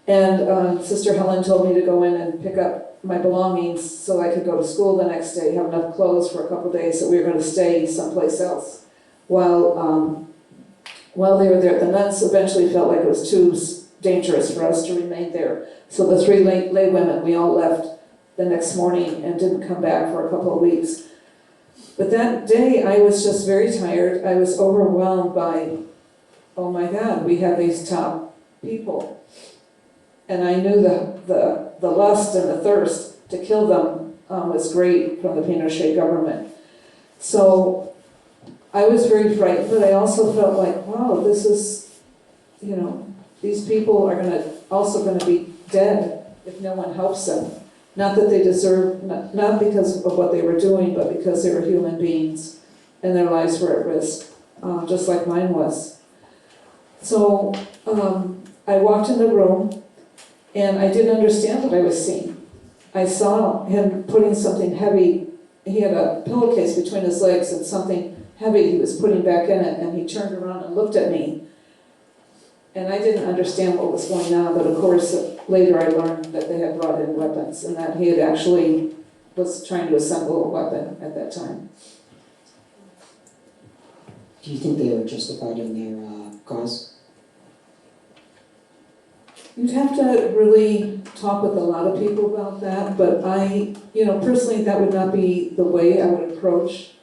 And Sister Helen told me to go in and pick up my belongings so I could go to school the next day, have enough clothes for a couple of days, so we were going to stay someplace else. While they were there, the nuns eventually felt like it was too dangerous for us to remain there. So the 3 lay women, we all left the next morning and didn't come back for a couple of weeks. But that day I was just very tired. I was overwhelmed by, oh my God, we have these top people. And I knew the lust and the thirst to kill them was great from the Pinochet government. So I was very frightened, but I also felt like, wow, this is, these people are also going to be dead if no one helps them. Not that they deserve, not because of what they were doing, but because they were human beings and their lives were at risk, just like mine was. So I walked in the room, and I didn't understand what I was seeing. I saw him putting something heavy. He had a pillowcase between his legs and something heavy he was putting back in it, and he turned around and looked at me. And I didn't understand what was going on, but of course later I learned that they had brought in weapons and that he had actually was trying to assemble a weapon at that time. Do you think they were justified in their cause? You'd have to really talk with a lot of people about that, but personally that would not be the way I would approach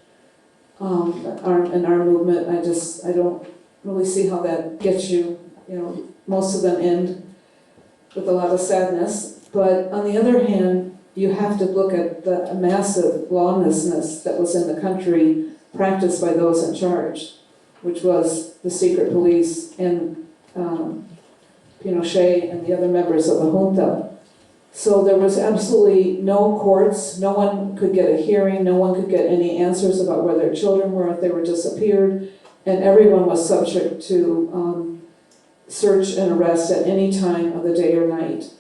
our movement. I don't really see how that gets you. Most of them end with a lot of sadness, but on the other hand, you have to look at the massive lawlessness that was in the country practiced by those in charge, which was the secret police and Pinochet and the other members of the junta. So there was absolutely no courts, no one could get a hearing, no one could get any answers about where their children were if they were disappeared. and everyone was subject to search and arrest at any time of the day or night.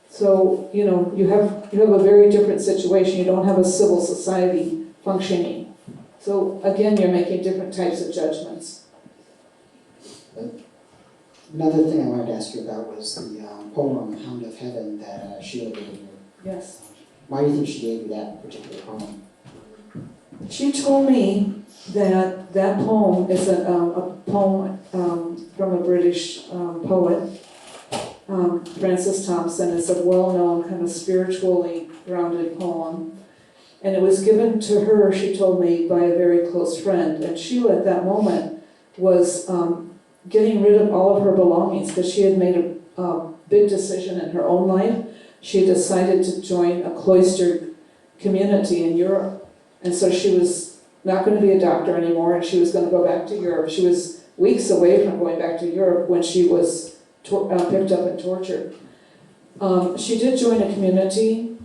So, you know, you have a very different situation. You don't have a civil society functioning. So again, you're making different types of judgments. Another thing I wanted to ask you about was the poem, Hound of Heaven, that Sheila gave you. Yes. Why do you think she gave you that particular poem? She told me that that poem is a poem from a British poet, Francis Thompson. It's a well-known kind of spiritually grounded poem. And it was given to her, she told me, by a very close friend. And Sheila at that moment was getting rid of all of her belongings because she had made a big decision in her own life. She decided to join a cloistered community in Europe. And so she was not going to be a doctor anymore, and she was going to go back to Europe. She was weeks away from going back to Europe when she was picked up and tortured. She did join a community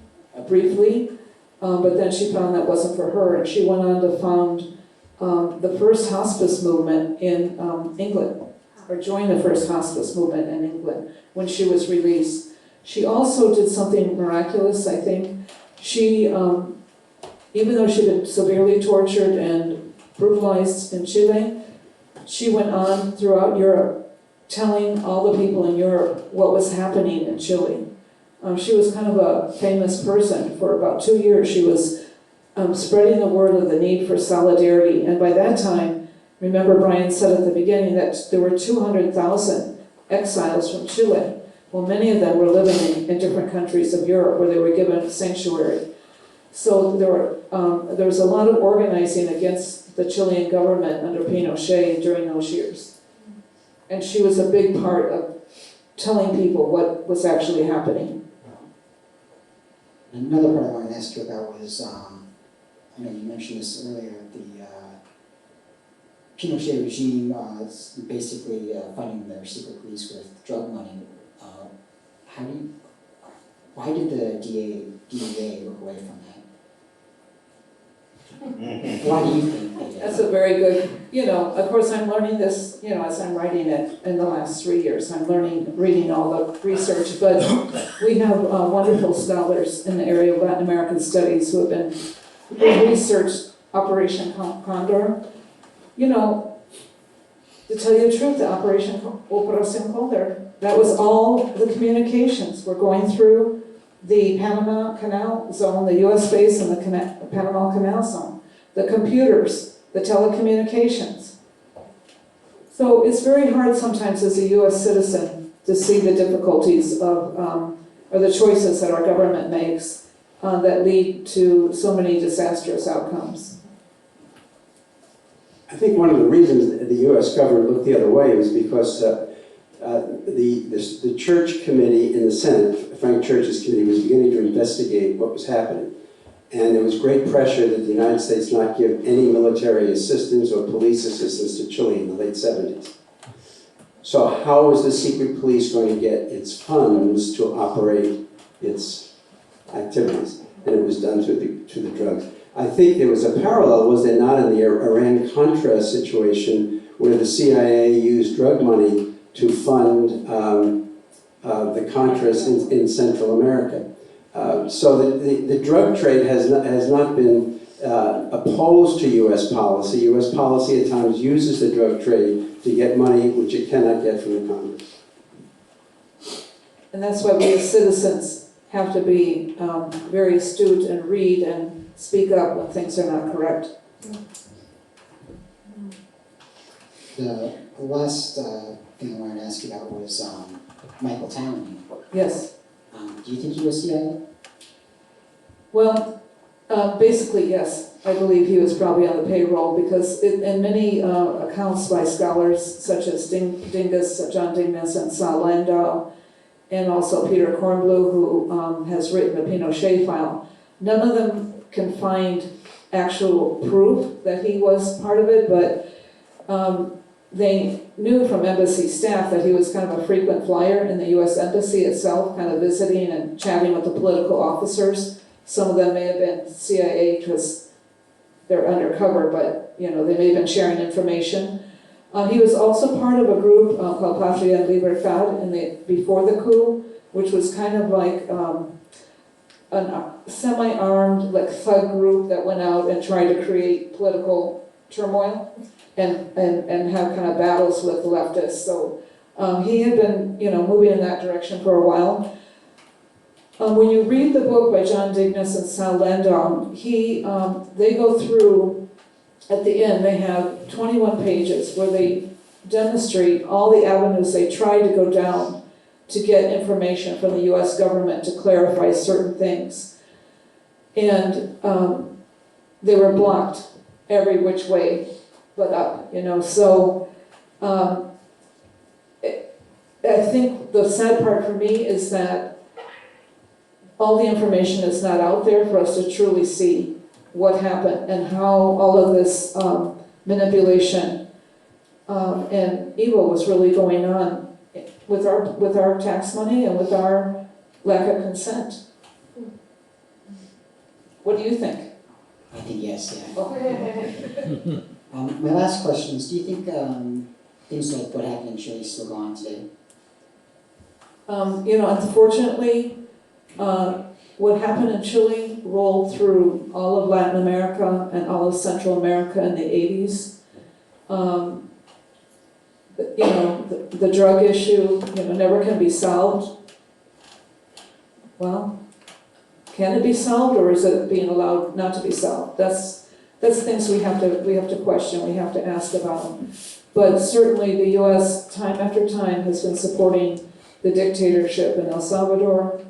briefly, but then she found that wasn't for her, and she went on to found the first hospice movement in England, or joined the first hospice movement in England when she was released. She also did something miraculous, I think. She, even though she'd been severely tortured and brutalized in Chile, she went on throughout Europe, telling all the people in Europe what was happening in Chile. She was kind of a famous person. For about 2 years, she was spreading the word of the need for solidarity. And by that time, remember Brian said at the beginning that there were 200,000 exiles from Chile. Well, many of them were living in different countries of Europe where they were given sanctuary. So there was a lot of organizing against the Chilean government under Pinochet during those years. And she was a big part of telling people what was actually happening. Another part I wanted to ask you about was, I know you mentioned this earlier, the Pinochet regime is basically funding their secret police with drug money. Why did the DEA look away from that? Why do you think they did? That's a very good, of course I'm learning this, as I'm writing it in the last 3 years. I'm reading all the research, but we have wonderful scholars in the area of Latin American studies who have researched Operation Condor. To tell you the truth, the Operation Condor, that was all the communications were going through the Panama Canal zone, the U.S. base and the Panama Canal zone, the computers, the telecommunications. So it's very hard sometimes as a U.S. citizen to see the difficulties of, or the choices that our government makes that lead to so many disastrous outcomes. I think one of the reasons that the U.S. government looked the other way was because the Church Committee in the Senate, Frank Church's committee, was beginning to investigate what was happening. And there was great pressure that the United States not give any military assistance or police assistance to Chile in the late 70s. So how was the secret police going to get its funds to operate its activities? And it was done through the drugs. I think there was a parallel, was there not, in the Iran-Contra situation where the CIA used drug money to fund the Contras in Central America. So the drug trade has not been opposed to U.S. policy. U.S. policy at times uses the drug trade to get money which it cannot get from the Congress. And that's why we as citizens have to be very astute and read and speak up when things are not correct. The last thing I wanted to ask you about was Michael Townley. Yes. Do you think he was CIA? Well, basically, yes. I believe he was probably on the payroll because in many accounts by scholars such as John Dingus and Saul Landau, and also Peter Kornblue, who has written the Pinochet file, none of them can find actual proof that he was part of it, but they knew from embassy staff that he was kind of a frequent flyer in the U.S. Embassy itself, kind of visiting and chatting with the political officers. Some of them may have been CIA because they're undercover, but they may have been sharing information. He was also part of a group called Patria and Libertad before the coup, which was kind of like a semi-armed, like thug group that went out and tried to create political turmoil and have kind of battles with the leftists. So he had been, moving in that direction for a while. When you read the book by John Dignas and Sal Landau, they go through, at the end, they have 21 pages where they demonstrate all the avenues they tried to go down to get information from the US government to clarify certain things. And they were blocked every which way but up, So I think the sad part for me is that all the information is not out there for us to truly see what happened and how all of this manipulation and evil was really going on with our tax money and with our lack of consent. What do you think? I think yes, yeah. Okay. My last question is, do you think things like what happened in Chile still go on today? Unfortunately, what happened in Chile rolled through all of Latin America and all of Central America in the 80s. The drug issue, never can be solved. Well, can it be solved, or is it being allowed not to be solved? That's things we have to question, we have to ask about. But certainly the U.S. time after time has been supporting the dictatorship in El Salvador.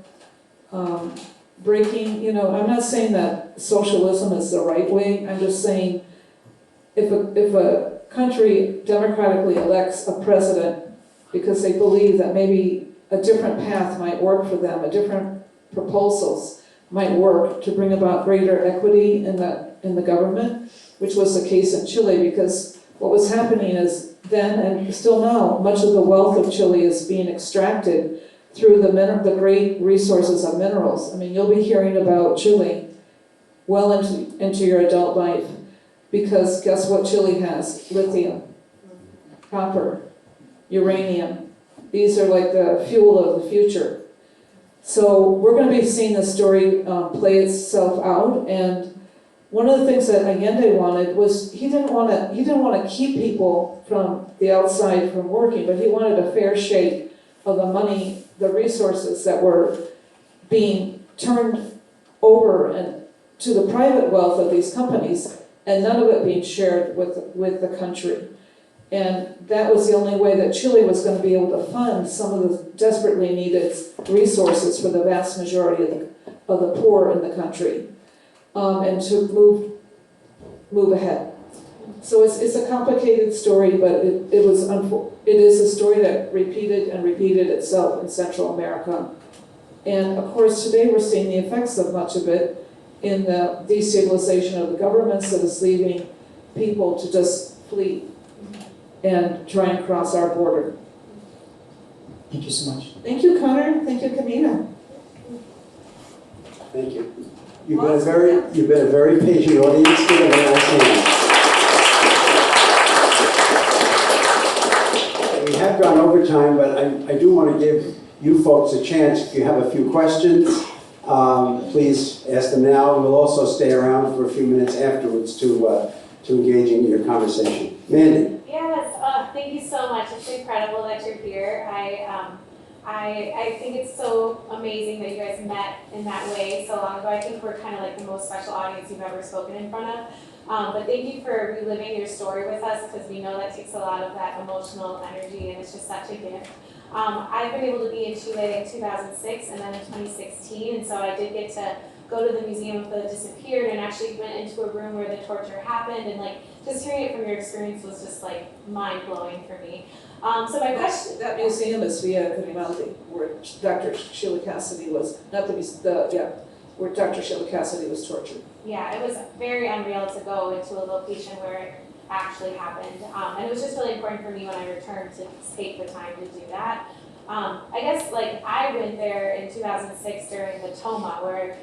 I'm not saying that socialism is the right way. I'm just saying if a country democratically elects a president because they believe that maybe a different path might work for them, a different proposals might work to bring about greater equity in the government, which was the case in Chile, because what was happening is then and still now, much of the wealth of Chile is being extracted through the great resources of minerals. I mean, you'll be hearing about Chile well into your adult life, because guess what Chile has? Lithium, copper, uranium. These are like the fuel of the future. So we're going to be seeing the story play itself out. And one of the things that Allende wanted was he didn't want to keep people from the outside from working, but he wanted a fair shake of the money, the resources that were being turned over and to the private wealth of these companies, and none of it being shared with the country. And that was the only way that Chile was going to be able to fund some of the desperately needed resources for the vast majority of the poor in the country, and to move ahead. So it's a complicated story, but it is a story that repeated and repeated itself in Central America. And of course, today we're seeing the effects of much of it in the destabilization of the governments that is leaving people to just flee and try and cross our border. Thank you so much. Thank you, Connor. Thank you, Kamina. Thank you. You've been a very patient audience. Give it a nice hand. We have gone over time, but I do want to give you folks a chance. If you have a few questions, please ask them now. And we'll also stay around for a few minutes afterwards to engage in your conversation. Mandy. Yes, thank you so much. It's incredible that you're here. I think it's so amazing that you guys met in that way so long ago. I think we're kind of like the most special audience you've ever spoken in front of. But thank you for reliving your story with us, because we know that takes a lot of that emotional energy, and it's just such a gift. I've been able to be in Chile in 2006 and then in 2016, and so I did get to go to the Museum of the Disappeared and actually went into a room where the torture happened, and like just hearing it from your experience was just like mind-blowing for me. So my question... That museum is Via Grimaldi, where Dr. Sheila Cassidy was, where Dr. Sheila Cassidy was tortured. Yeah, it was very unreal to go into a location where it actually happened. And it was just really important for me when I returned to take the time to do that. I guess like I went there in 2006 during the Toma, where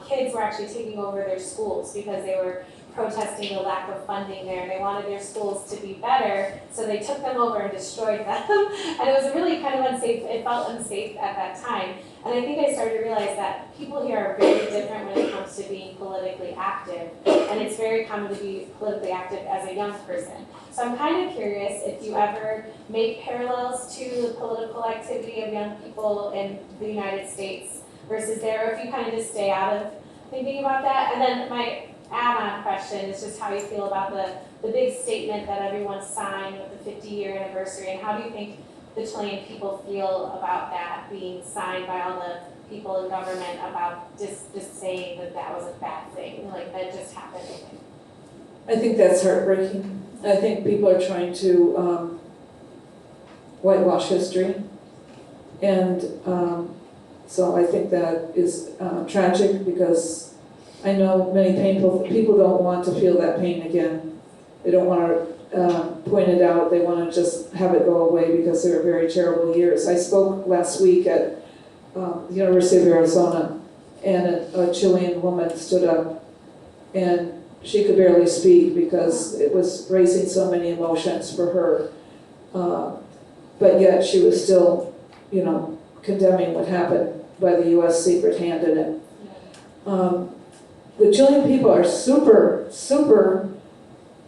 kids were actually taking over their schools because they were protesting the lack of funding there. They wanted their schools to be better, so they took them over and destroyed them. And it was really kind of unsafe. It felt unsafe at that time. And I think I started to realize that people here are very different when it comes to being politically active. And it's very common to be politically active as a young person. So I'm kind of curious if you ever make parallels to the political activity of young people in the United States versus there, or if you kind of just stay out of thinking about that. And then my add-on question is just how you feel about the big statement that everyone signed with the 50-year anniversary, and how do you think the Chilean people feel about that being signed by all the people in government about just saying that that was a bad thing, like that just happened? I think that's heartbreaking. I think people are trying to whitewash history. And so I think that is tragic, because I know many people don't want to feel that pain again. They don't want to point it out. They want to just have it go away because they were very terrible years. I spoke last week at the University of Arizona, and a Chilean woman stood up, and she could barely speak because it was raising so many emotions for her. But yet she was still, condemning what happened by the U.S. secret hand in it. The Chilean people are super, super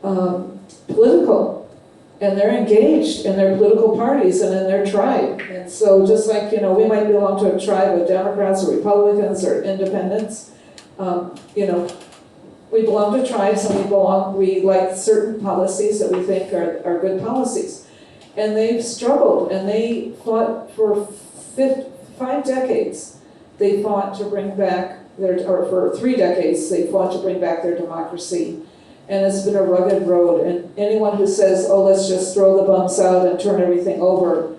political, and they're engaged in their political parties and in their tribe. And so just like, we might belong to a tribe of Democrats or Republicans or independents, we belong to tribes, and we like certain policies that we think are good policies. And they've struggled, and they fought for 5 decades. They fought to bring back for 3 decades, they fought to bring back their democracy. And it's been a rugged road. And anyone who says, oh, let's just throw the bumps out and turn everything over,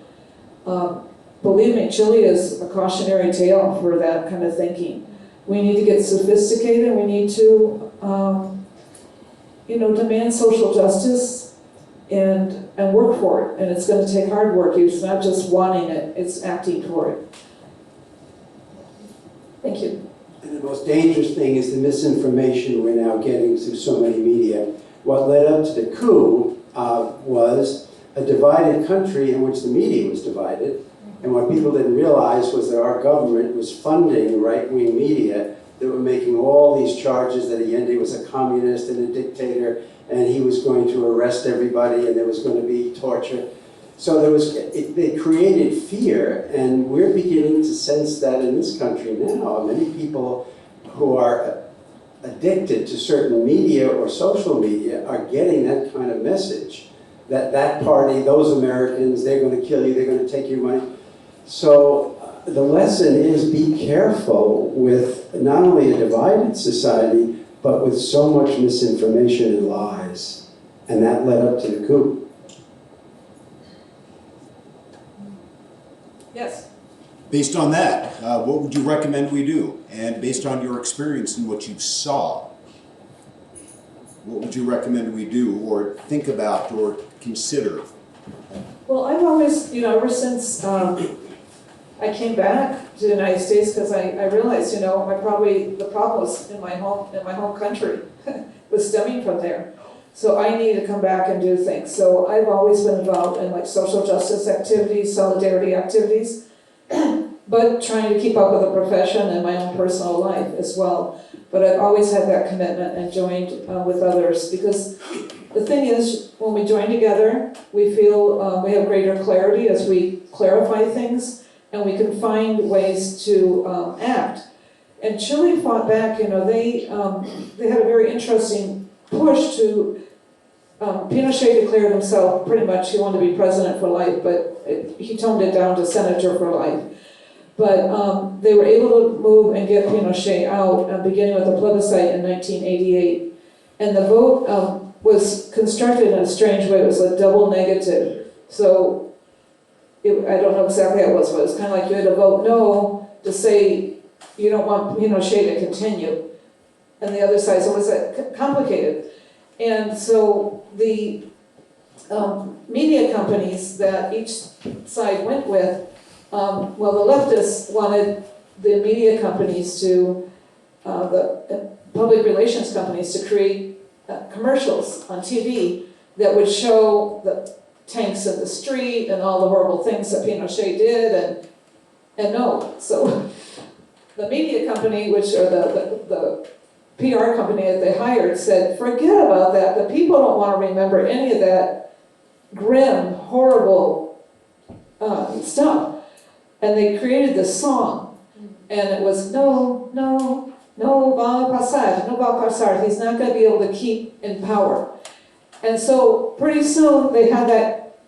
believe me, Chile is a cautionary tale for that kind of thinking. We need to get sophisticated. We need to, demand social justice and work for it. And it's going to take hard work. It's not just wanting it, it's acting for it. Thank you. And the most dangerous thing is the misinformation we're now getting through so many media. What led up to the coup was a divided country in which the media was divided. And what people didn't realize was that our government was funding right-wing media that were making all these charges that Allende was a communist and a dictator, and he was going to arrest everybody, and there was going to be torture. So they created fear, and we're beginning to sense that in this country now. Many people who are addicted to certain media or social media are getting that kind of message, that party, those Americans, they're going to kill you, they're going to take your money. So the lesson is be careful with not only a divided society, but with so much misinformation and lies. And that led up to the coup. Yes. Based on that, what would you recommend we do? And based on your experience and what you saw, what would you recommend we do or think about or consider? Well, I've always, ever since I came back to the United States, because I realized, the problem was in my home country, was stemming from there. So I need to come back and do things. So I've always been involved in social justice activities, solidarity activities, but trying to keep up with the profession and my own personal life as well. But I've always had that commitment and joined with others, because the thing is, when we join together, we feel we have greater clarity as we clarify things, and we can find ways to act. And Chile fought back. They had a very interesting push to. Pinochet declared himself pretty much, he wanted to be president for life, but he toned it down to senator for life. But they were able to move and get Pinochet out, beginning with a plebiscite in 1988. And the vote was constructed in a strange way. It was a double negative. So I don't know exactly how it was, but it was kind of like you had to vote no to say you don't want Pinochet to continue. And the other side, so it was complicated. And so the media companies that each side went with, the leftists wanted the media companies to, the public relations companies to create commercials on TV that would show the tanks in the street and all the horrible things that Pinochet did, and no. So the media company, which or the PR company that they hired said, forget about that. The people don't want to remember any of that grim, horrible stuff. And they created this song, and it was no va pasar. He's not going to be able to keep in power. And so pretty soon they had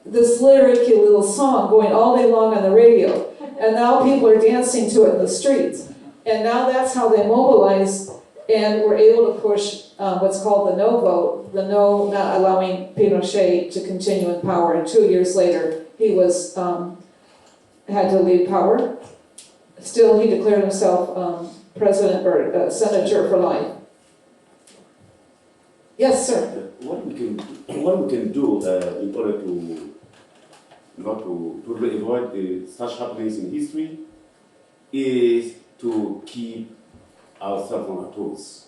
this lyricky little song going all day long on the radio, and now people are dancing to it in the streets. And now that's how they mobilize and were able to push what's called the no vote, the no not allowing Pinochet to continue in power. And 2 years later, he was had to leave power. Still, he declared himself president or senator for life. Yes, sir. What we can do in order to not to avoid such happenings in history is to keep ourselves on our toes.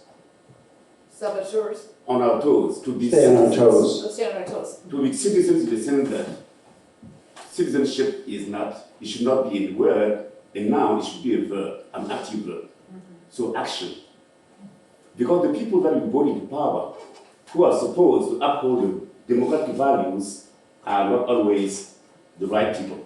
Saboteurs. On our toes, to be Stay on our citizens. toes. Let's stay on our toes. To be citizens in the sense that citizenship is not, it should not be a word, a noun, it should be a verb, an active verb. So action. Because the people that we vote into power, who are supposed to uphold the democratic values, are not always the right people.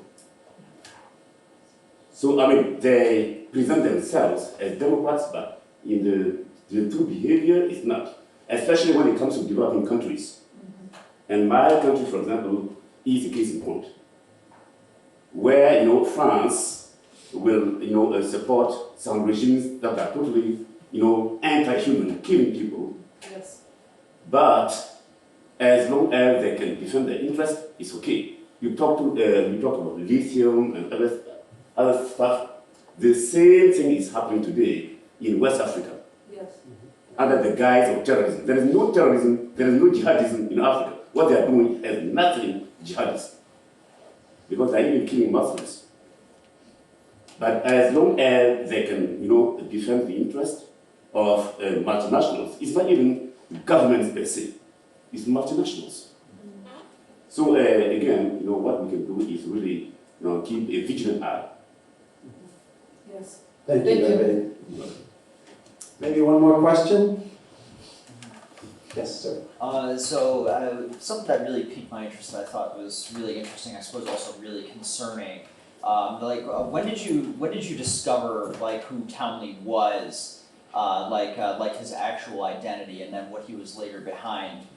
So, I mean, they present themselves as Democrats, but in the true behavior is not, especially when it comes to developing countries. And my country, for example, is a case in point, where, France will, support some regimes that are totally, anti-human, killing people. Yes. But as long as they can defend their interest, it's okay. You talk about lithium and other stuff. The same thing is happening today in West Africa. Yes. Under the guise of terrorism. There is no terrorism, there is no jihadism in Africa. What they are doing has nothing jihadist. Because they are even killing Muslims. But as long as they can, defend the interest of multinationals, it's not even governments per se, it's multinationals. So again, what we can do is really, keep a vigilant eye. Yes. Thank Thank you, you. David. Maybe one more question? Yes, sir. Something that really piqued my interest that I thought was really interesting, I suppose also really concerning. When did you discover who Townley was, his actual identity, and then what he was later behind?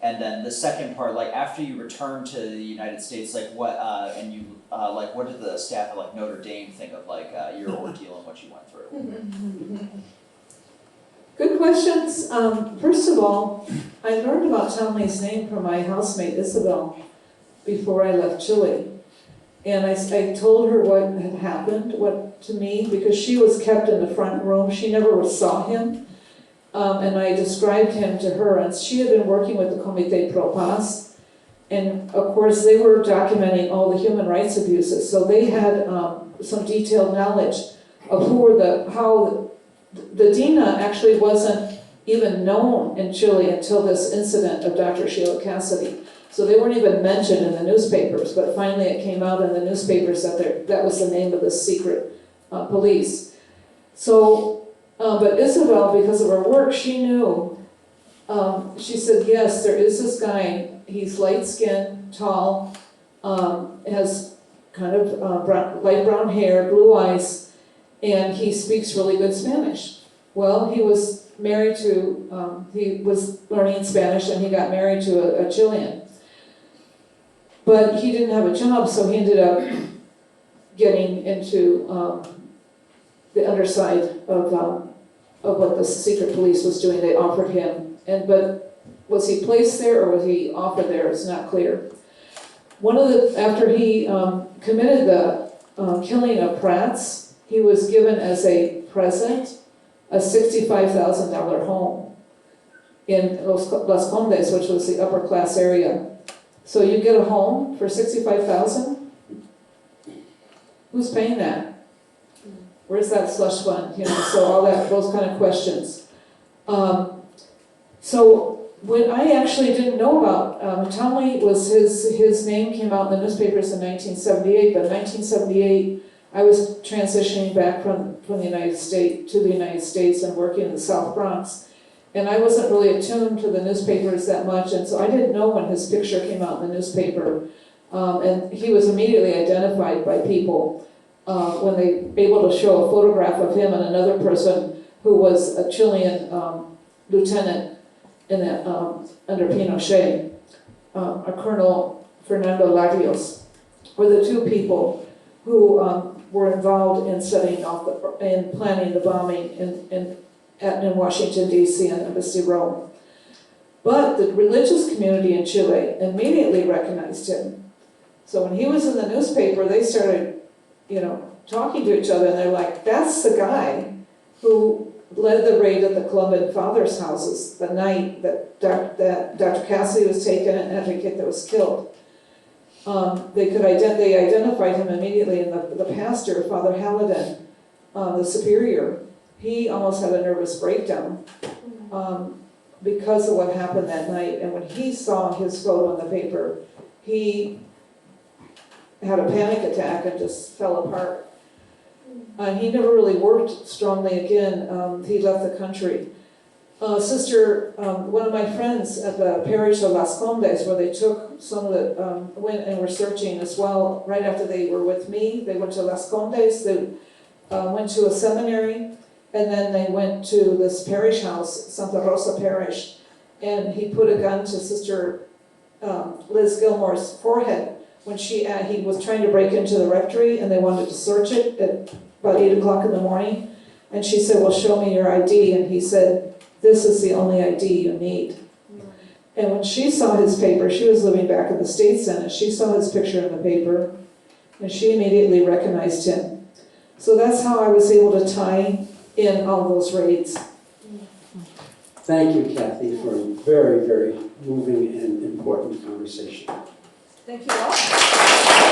And then the second part, after you returned to the United States, what did the staff at Notre Dame think of your ordeal and what you went through? Good questions. First of all, I learned about Townley's name from my housemate Isabel before I left Chile. And I told her what had happened to me, because she was kept in the front room. She never saw him. And I described him to her, and she had been working with the Comité Pro Paz. And of course, they were documenting all the human rights abuses. So they had some detailed knowledge of how the DINA actually wasn't even known in Chile until this incident of Dr. Sheila Cassidy. So they weren't even mentioned in the newspapers, but finally it came out in the newspapers that was the name of the secret police. So, but Isabel, because of her work, she knew. She said, yes, there is this guy. He's light-skinned, tall, has kind of light brown hair, blue eyes, and he speaks really good Spanish. Well, he was married to, he was learning Spanish, and he got married to a Chilean. But he didn't have a job, so he ended up getting into the underside of what the secret police was doing. They offered him, but was he placed there or was he offered there? It's not clear. After he committed the killing of Prats, he was given as a present a $65,000 home in Las Condes, which was the upper class area. So you get a home for $65,000? Who's paying that? Where's that slush fund? So all those kind of questions. So when I actually didn't know about, Townley was, his name came out in the newspapers in 1978, but in 1978, I was transitioning back from the United States to the United States and working in the South Bronx. And I wasn't really attuned to the newspapers that much, and so I didn't know when his picture came out in the newspaper. And he was immediately identified by people when they were able to show a photograph of him and another person who was a Chilean lieutenant in the, under Pinochet, a Colonel Fernando Larios, were the two people who were involved in setting off in planning the bombing in Washington, D.C. and Embassy Row. But the religious community in Chile immediately recognized him. So when he was in the newspaper, they started, talking to each other, and they're like, that's the guy who led the raid at the Colombian Fathers' houses the night that Dr. Cassidy was taken and Enrique was killed. They identified him immediately, and the pastor, Father Hallidan, the superior, he almost had a nervous breakdown because of what happened that night. And when he saw his photo in the paper, he had a panic attack and just fell apart. He never really worked strongly again. He left the country. One of my friends at the parish of Las Condes, where they took some of the, went and were searching as well, right after they were with me, they went to Las Condes, they went to a seminary, and then they went to this parish house, Santa Rosa Parish, and he put a gun to Sister Liz Gilmore's forehead when he was trying to break into the rectory, and they wanted to search it at about 8 o'clock in the morning. And she said, well, show me your ID. And he said, this is the only ID you need. And when she saw his paper, she was living back in the State Senate, she saw his picture in the paper, and she immediately recognized him. So that's how I was able to tie in all those raids. Thank you, Kathy, for a very, very moving and important conversation. Thank you all.